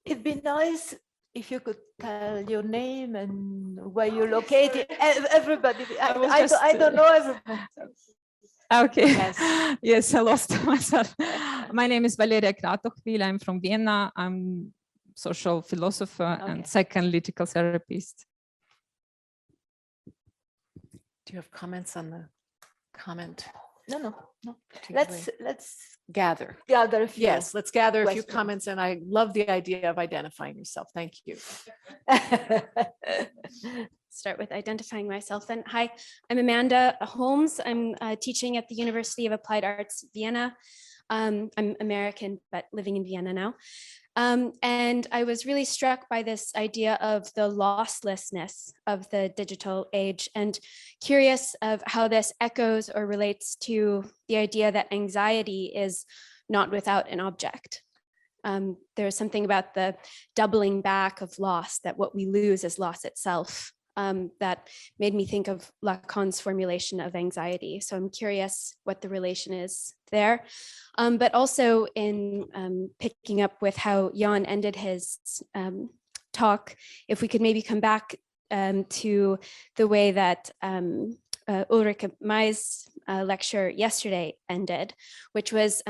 It'd be nice if you could tell your name and where you're located. Everybody, I don't know everybody. Okay. Yes. Yes, I lost myself. My name is Valeria Kratochwil. I'm from Vienna. I'm social philosopher and psychoanalytical therapist. Do you have comments on the comment? No. Let's gather. A few. Yes, let's gather a few questions. comments, and I love the idea of identifying yourself. Thank you. Start with identifying myself. And hi, I'm Amanda Holmes. I'm teaching at the University of Applied Arts, Vienna. I'm American, but living in Vienna now. And I was really struck by this idea of the losslessness of the digital age, and curious of how this echoes or relates to the idea that anxiety is not without an object. There's something about the doubling back of loss, that what we lose is loss itself, that made me think of Lacan's formulation of anxiety. So I'm curious what the relation is there. But also in picking up with how Jan ended his talk, if we could maybe come back to the way that Ulrike Mai's lecture yesterday ended, which was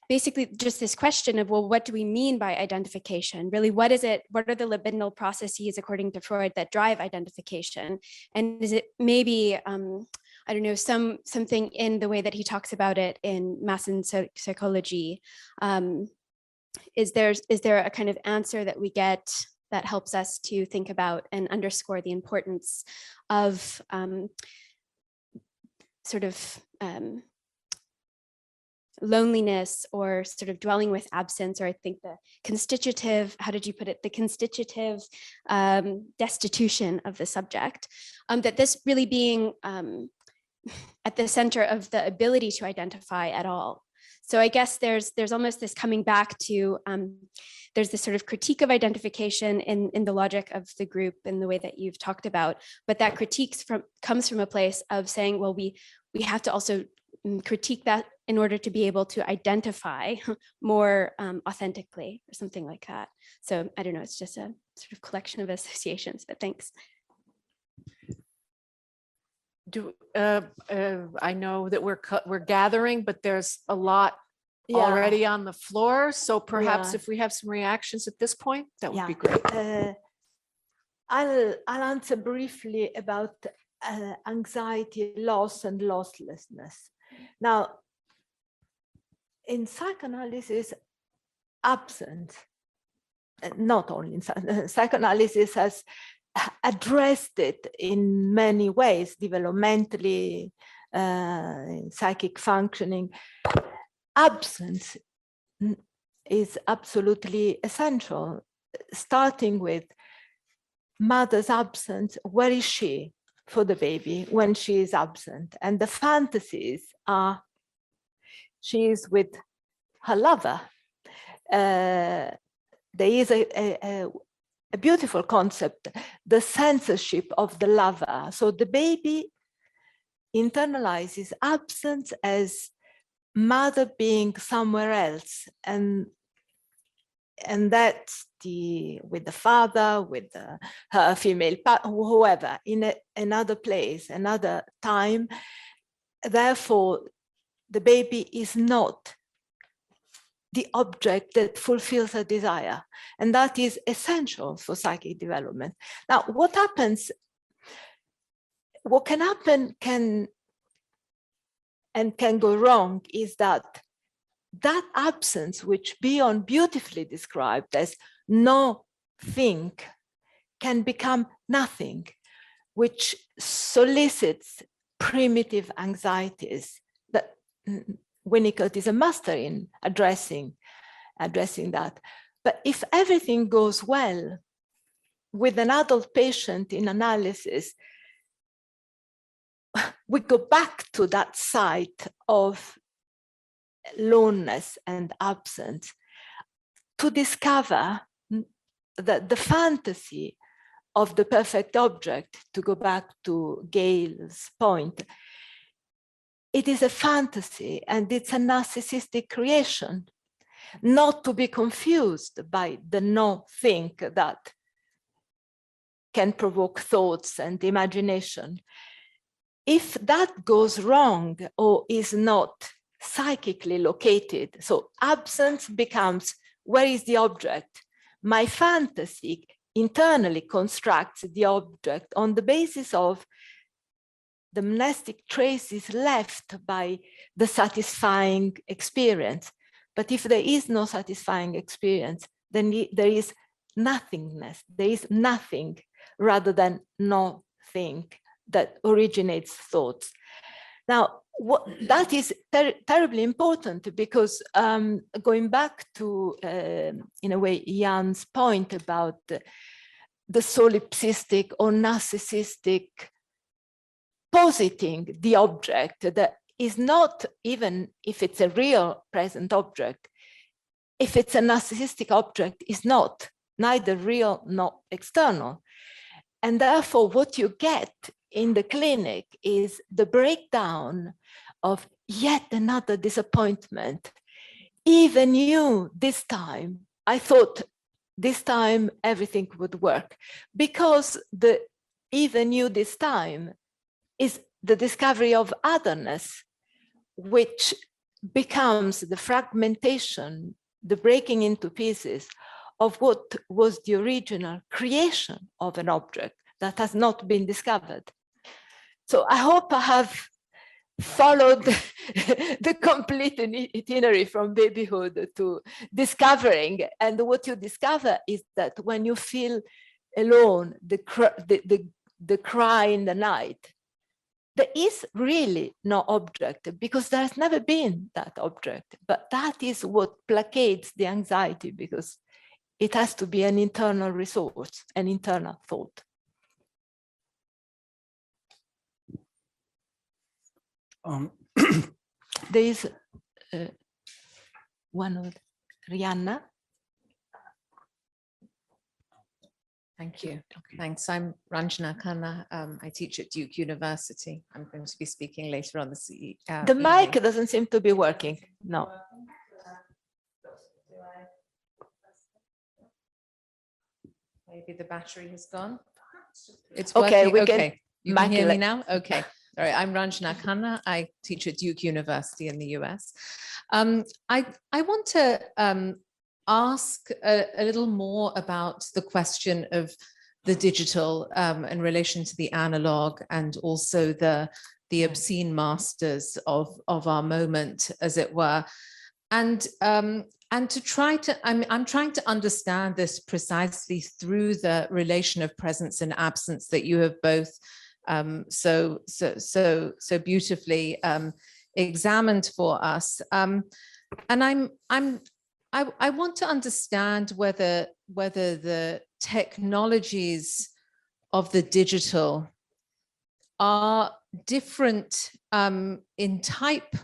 basically just this question of, well, what do we mean by identification? Really, what is it? What are the libidinal processes, according to Freud, that drive identification? And is it maybe, I don't know, something in the way that he talks about it in Amassing psychology? Is there a kind of answer that we get that helps us to think about and underscore the importance of sort of loneliness, or sort of dwelling with absence, or I think the constitutive, how did you put it? The constitutive destitution of the subject, that this really being at the center of the ability to identify at all. So I guess there's almost this coming back to, there's this sort of critique of identification in the logic of the group in the way that you've talked about, but that critique comes from a place of saying, well, we have to also critique that in order to be able to identify more authentically, or something like that. So I don't know, it's just a sort of collection of associations, but thanks. I know that we're gathering, but there's a lot already on the floor. So perhaps if we have some reactions at this point, that would be great. I'll answer briefly about anxiety, loss, and losslessness. Now, in psychoanalysis, absence, not only in psychoanalysis, has addressed it in many ways, developmentally, in psychic functioning. Absence is absolutely essential, starting with mother's absence. Where is she for the baby when she is absent? And the fantasies are, she is with her lover. There is a beautiful concept, the censorship of the lover. So the baby internalizes absence as mother being somewhere else, and that's with the father, with her female partner, whoever, in another place, another time. Therefore, the baby is not the object that fulfills a desire, and that is essential for psychic development. Now, what can happen can go wrong is that absence, which Bion beautifully described as no thing, can become nothing, which solicits primitive anxieties that Winnicott is a master in addressing that. But if everything goes well, with an adult patient in analysis, we go back to that site of aloneness and absence to discover that the fantasy of the perfect object, to go back to Gail's point, it is a fantasy and it's a narcissistic creation, not to be confused by the no-think that can provoke thoughts and imagination. If that goes wrong or is not psychically located, so absence becomes, where is the object? My fantasy internally constructs the object on the basis of the monastic traces left by the satisfying experience. But if there is no satisfying experience, then there is nothingness, there is nothing rather than no thing that originates thoughts. Now, that is terribly important because going back to, in a way, Jan's point about the solipsistic or narcissistic positing the object that is not, even if it's a real present object, if it's a narcissistic object, is not neither real nor external. And therefore, what you get in the clinic is the breakdown of yet another disappointment. Even you, this time, I thought this time everything would work, because the even you this time is the discovery of otherness, which becomes the fragmentation, the breaking into pieces of what was the original creation of an object that has not been discovered. So I hope I have followed the complete itinerary from babyhood to discovering. And what you discover is that when you feel alone, the cry in the night, there is really no object, because there has never been that object. But that is what placates the anxiety, because it has to be an internal resource, an internal thought. There is one of Rihanna. Thank you. Thanks. I'm Ranjana Khanna. I teach at Duke University. I'm going to be speaking later on this evening. The mic doesn't seem to be working. No. Maybe the battery has gone. It's okay. working. We okay. can. You can hear me now? Okay. All right. I'm Ranjana Khanna. I teach at Duke University in the US. I want to ask a little more about the question of the digital in relation to the analog, and also the obscene masters of our moment, as it were. And to try to, I'm trying to understand this precisely through the relation of presence and absence that you have both so beautifully examined for us. And I want to understand whether the technologies of the digital are different in type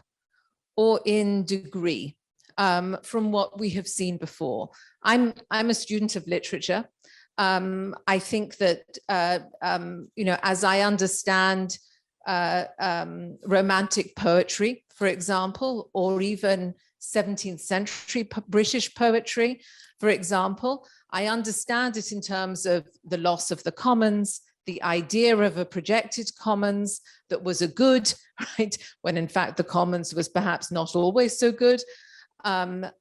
or in degree from what we have seen before. I'm a student of literature. I think that as I understand romantic poetry, for example, or even 17th century British poetry, for example, I understand it in terms of the loss of the commons, the idea of a projected commons that was a good, right, when in fact the commons was perhaps not always so good. The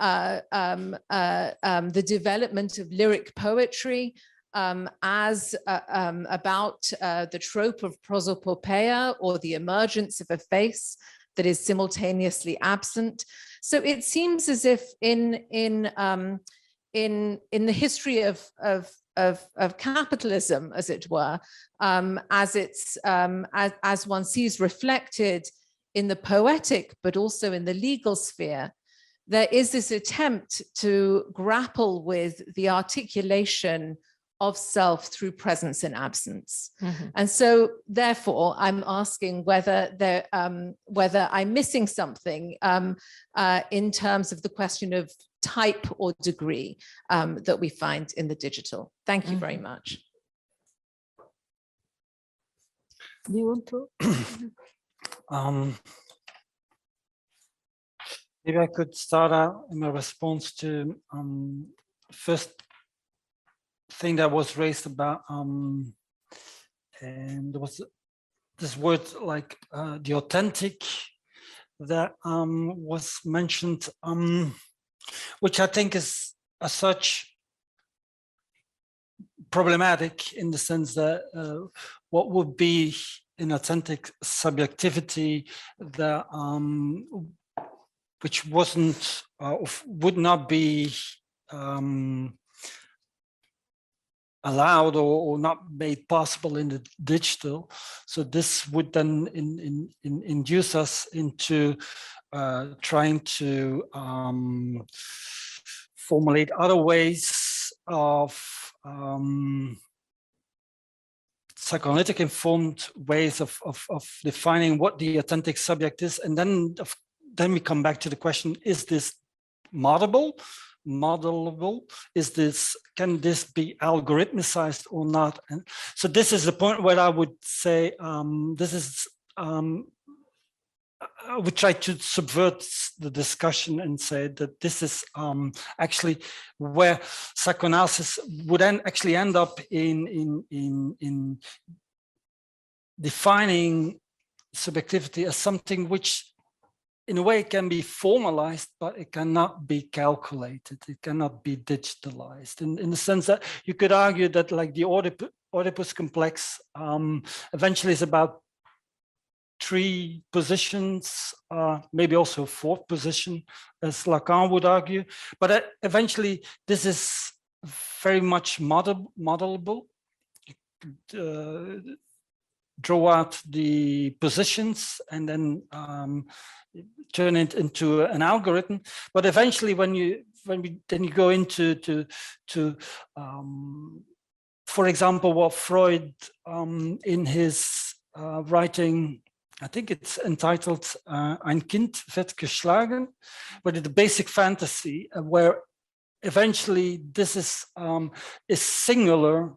development of lyric poetry as about the trope of prosopopeia, or the emergence of a face that is simultaneously absent. So it seems as if in the history of capitalism, as it were, as one sees reflected in the poetic, but also in the legal sphere, there is this attempt to grapple with the articulation of self through presence and absence. Mhm. And so therefore I'm asking whether whether I'm missing something in terms of the question of type or degree that we find in the digital. Thank you very much. Do you want to? Maybe I could start out in my response to first thing that was raised about, and there was this word like the authentic that was mentioned, which I think is as such problematic in the sense that what would be an authentic subjectivity that which wasn't would not be allowed or not made possible in the digital. So this would then induce us into trying to formulate other ways of psychoanalytic informed ways of defining what the authentic subject is. And then we come back to the question, is this modelable? Can this be algorithmicized or not? And so this is the point where I would say I would try to subvert the discussion and say that this is actually where psychoanalysis would actually end up in defining subjectivity as something which in a way can be formalized, but it cannot be calculated. It cannot be digitalized in the sense that you could argue that like the Oedipus complex eventually is about 3 positions, maybe also a 4th position, as Lacan would argue. But eventually, this is very much modelable. You could draw out the positions and then turn it into an algorithm. But eventually, when you go into for example, what Freud in his writing, I think it's entitled Ein Kind wird geschlagen, but the basic fantasy, where eventually this is singular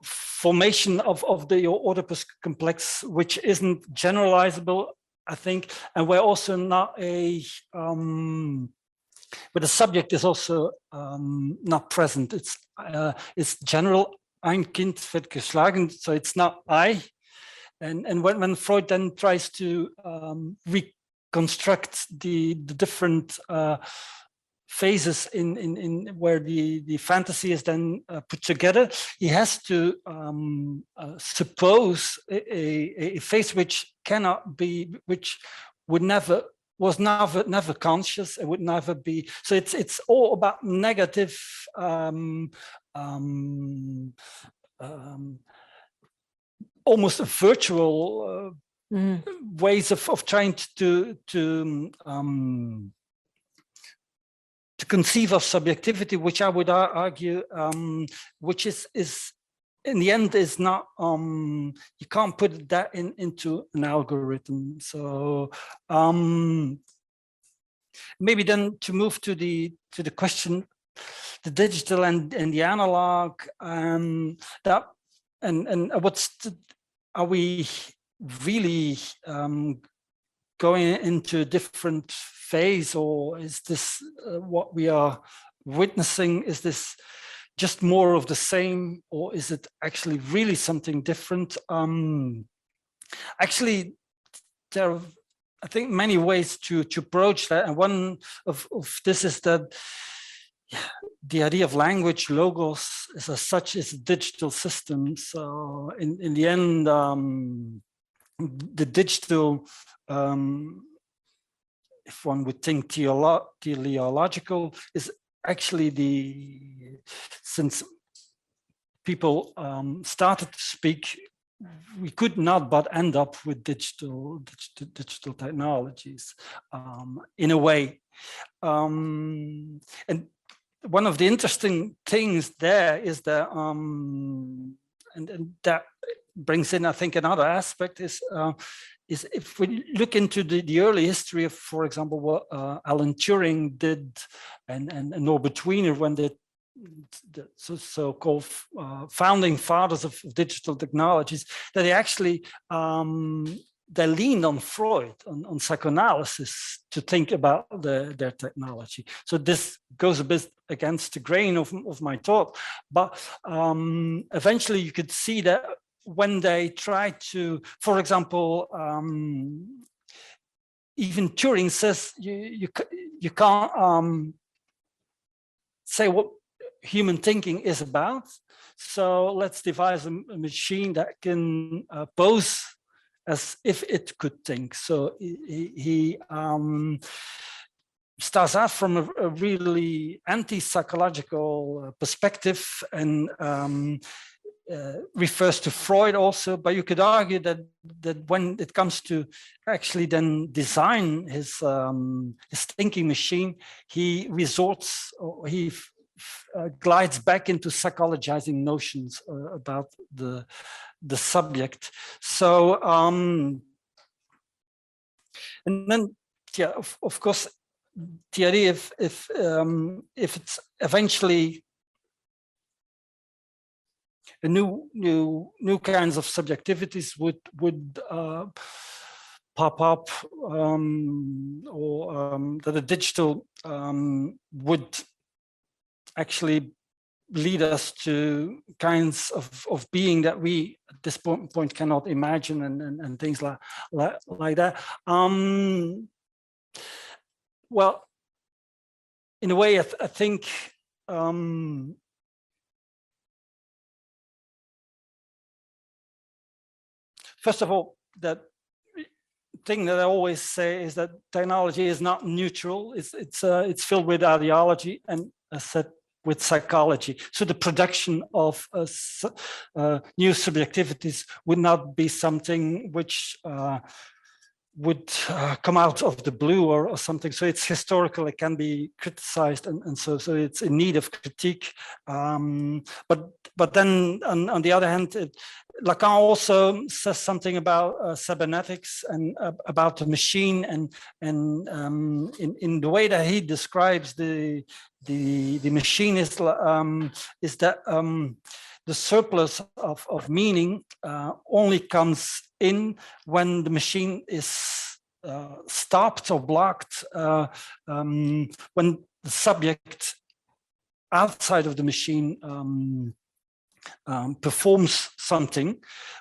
formation of the Oedipus complex, which isn't generalizable, I think, and we're also not but the subject is also not present. It's general. Ein Kind wird geschlagen, so it's not I. And when Freud then tries to reconstruct the different phases in where the fantasy is then put together, he has to suppose a phase which cannot be, which would never was never conscious. It would never be. So it's all about negative. Almost virtual ways of trying to conceive of subjectivity, which I would argue, which is in the end is not. You can't put that into an algorithm. So maybe then to move to the question. The digital and the analog, that and are we really going into a different phase, or is this what we are witnessing? Is this just more of the same, or is it actually really something different? Actually, there are, I think, many ways to approach that, and one of this is that the idea of language, logos, is as such is a digital system. So in the end, the digital, if one would think teleological, is actually since people started to speak, we could not but end up with digital technologies in a way. And one of the interesting things there is that, and that brings in, I think, another aspect is if we look into the early history of, for example, what Alan Turing did and Norbert Wiener, when the so-called founding fathers of digital technologies, that they actually they leaned on Freud, on psychoanalysis, to think about their technology. So this goes a bit against the grain of my thought, but eventually you could see that when they tried to, for example, even Turing says you can't say what human thinking is about. So let's devise a machine that can pose as if it could think. So he starts out from a really anti-psychological perspective and refers to Freud also, but you could argue that when it comes to actually then design his thinking machine, he resorts, or he glides back into psychologizing notions about the subject. So and then, yeah, of course, the idea if it's eventually a new kinds of subjectivities would pop up, or that a digital would actually lead us to kinds of being that we at this point cannot imagine, and things like that. Well, in a way, I think first of all, that thing that I always say is that technology is not neutral. It's filled with ideology, and as said, with psychology. So the production of new subjectivities would not be something which would come out of the blue or something. So it's historical, it can be criticized, and so it's in need of critique. But then on the other hand, Lacan also says something about cybernetics and about the machine, and in the way that he describes the machine is that the surplus of meaning only comes in when the machine is stopped or blocked, when the subject outside of the machine performs something,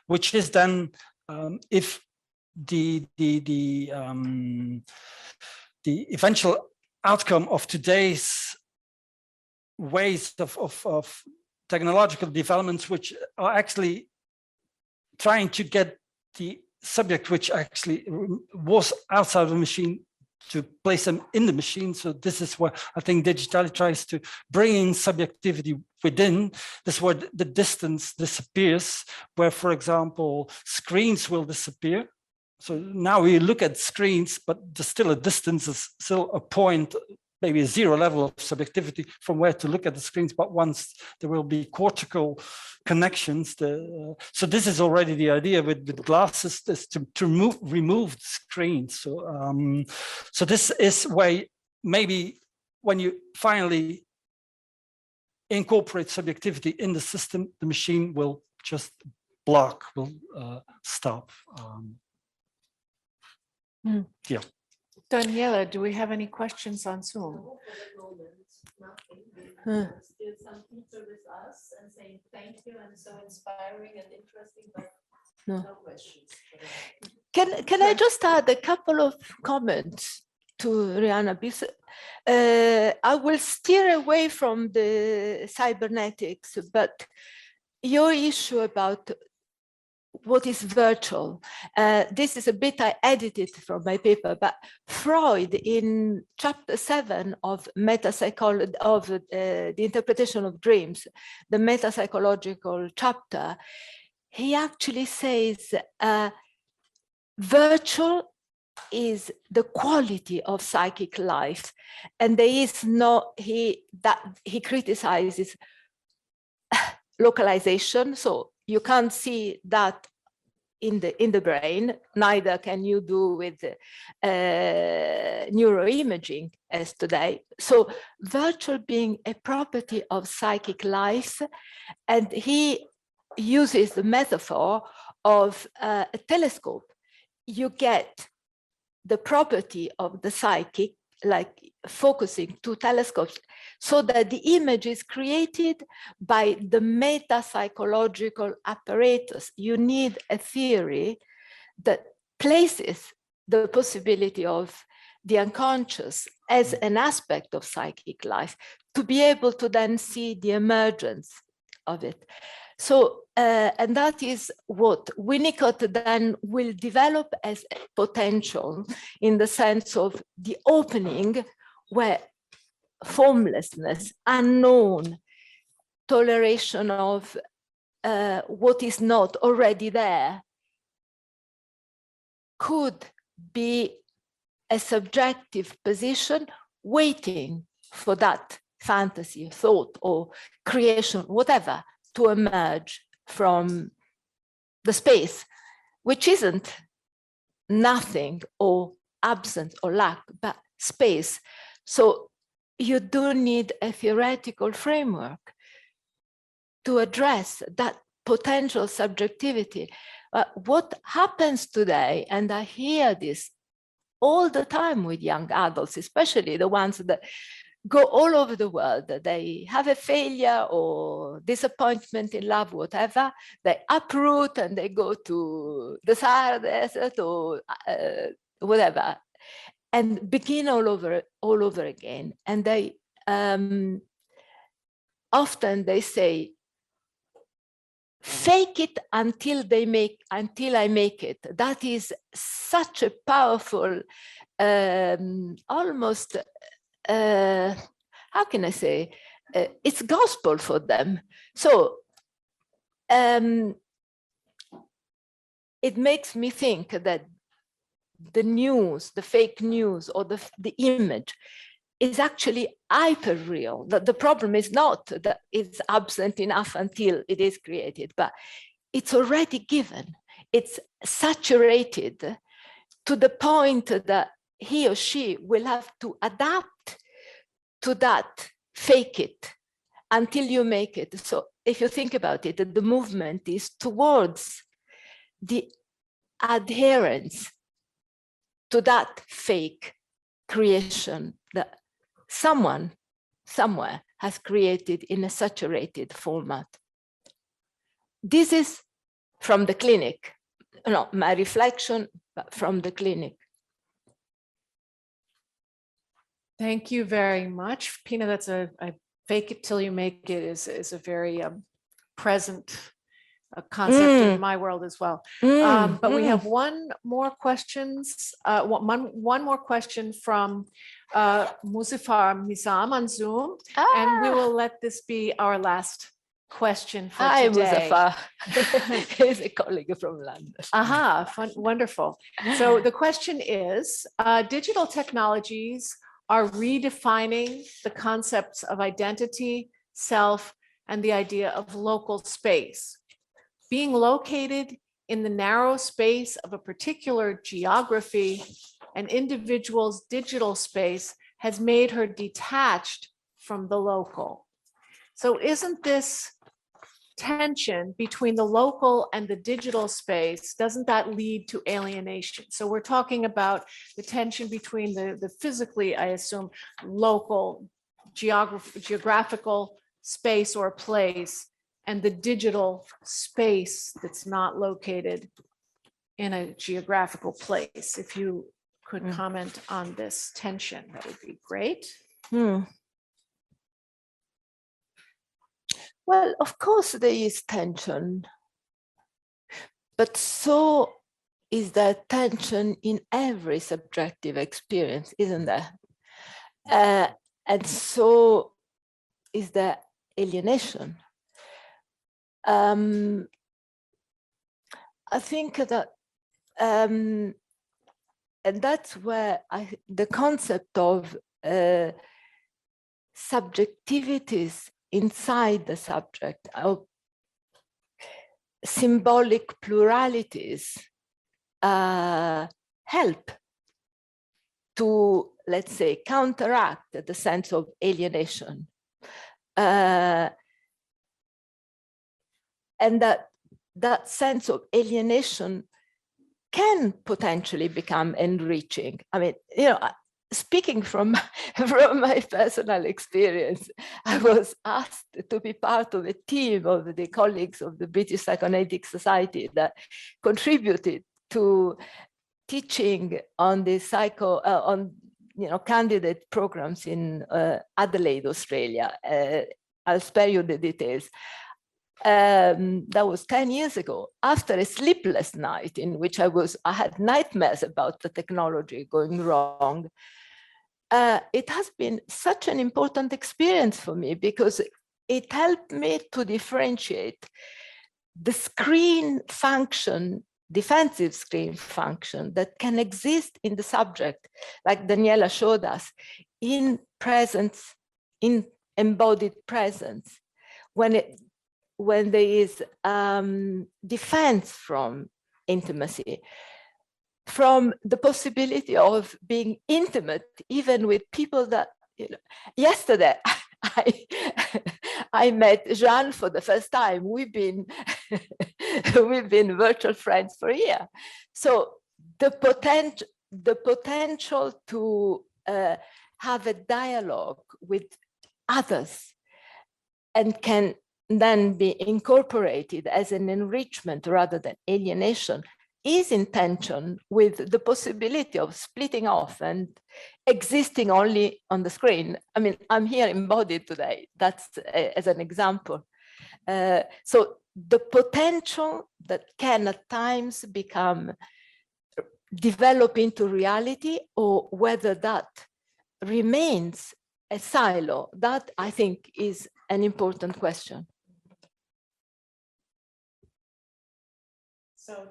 which is then, if the eventual outcome of today's ways of technological developments, which are actually trying to get the subject which actually was outside of the machine to place them in the machine. So this is where I think Digitalization tries to bring in subjectivity within. This is where the distance disappears, where, for example, screens will disappear. So now we look at screens, but there's still a distance, there's still a point, maybe a zero level of subjectivity from where to look at the screens. But once there will be cortical connections, so this is already the idea with glasses, is to remove the screens. So this is where maybe when you finally incorporate subjectivity in the system, the machine will just block, will stop. Yeah. Daniela, do we have any questions on Zoom? Still some teacher with us and saying thank you and so inspiring and interesting, but no questions. Can I just add a couple of comments to Rihanna? Because I will steer away from the cybernetics, but your issue about what is virtual. This is a bit I edited from my paper, but Freud in chapter 7 of metapsychology, of the interpretation of dreams, the metapsychological chapter, he actually says virtual is the quality of psychic life, and there is no, he criticizes localization, so you can't see that in the brain, neither can you do with neuroimaging as today. So virtual being a property of psychic life, and he uses the metaphor of a telescope. You get the property of the psychic, like focusing two telescopes, so that the image is created by the meta-psychological apparatus. You need a theory that places the possibility of the unconscious as an aspect of psychic life to be able to then see the emergence of it. So, and that is what Winnicott then will develop as a potential, in the sense of the opening where formlessness, unknown, toleration of what is not already there, could be a subjective position waiting for that fantasy, thought, or creation, whatever, to emerge from the space, which isn't nothing or absence or lack, but space. So you do need a theoretical framework to address that potential subjectivity. What happens today, and I hear this all the time with young adults, especially the ones that go all over the world, they have a failure or disappointment in love, whatever, they uproot and they go to the Sahara Desert or whatever, and begin all over again. And they often they say, fake it until I make it. That is such a powerful, almost, how can I say, it's gospel for them. So it makes me think that the news, the fake news, or the image is actually hyper real. The problem is not that it's absent enough until it is created, but it's already given. It's saturated to the point that he or she will have to adapt to that, fake it until you make it. So if you think about it, the movement is towards the adherence to that fake creation that someone somewhere has created in a saturated format. This is from the clinic, my reflection, but from the clinic. Thank you very much, Pina. That's I fake it till you make it is a very present concept in my world as well. But we have one more question from Musafar Mizam on Zoom, and we will let this be our last question for today. Hi, Musafar. He's a colleague from London. Wonderful. So the question is, digital technologies are redefining the concepts of identity, self, and the idea of local space. Being located in the narrow space of a particular geography, an individual's digital space has made her detached from the local. So isn't this tension between the local and the digital space, doesn't that lead to alienation? So we're talking about the tension between the physically, I assume, local geographical space or place and the digital space that's not located in a geographical place. If you could comment on this tension, that would be great. Well, of course there is tension, but so is there tension in every subjective experience, isn't there? And so is there alienation. I think that that's where the concept of subjectivities inside the subject, of symbolic pluralities, help to, let's say, counteract the sense of alienation. And that sense of alienation can potentially become enriching. I mean, you know, speaking from my personal experience, I was asked to be part of a team of the colleagues of the British Psychoanalytic Society that contributed to teaching on the candidate programs in Adelaide, Australia. I'll spare you the details. That was 10 years ago, after a sleepless night in which I had nightmares about the technology going wrong. It has been such an important experience for me because it helped me to differentiate the screen function, defensive screen function that can exist in the subject, like Daniela showed us, in presence, in embodied presence, when there is defense from intimacy, from the possibility of being intimate, even with people that, you know, yesterday I met Jeanne for the first time. We've been virtual friends for a year. So the potential to have a dialogue with others and can then be incorporated as an enrichment rather than alienation is in tension with the possibility of splitting off and existing only on the screen. I mean, I'm here embodied today. That's as an example. So the potential that can at times develop into reality, or whether that remains a silo, that I think is an important question. So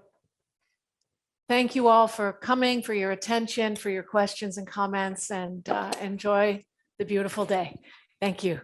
thank you all for coming, for your attention, for your questions and comments, and enjoy the beautiful day. Thank you.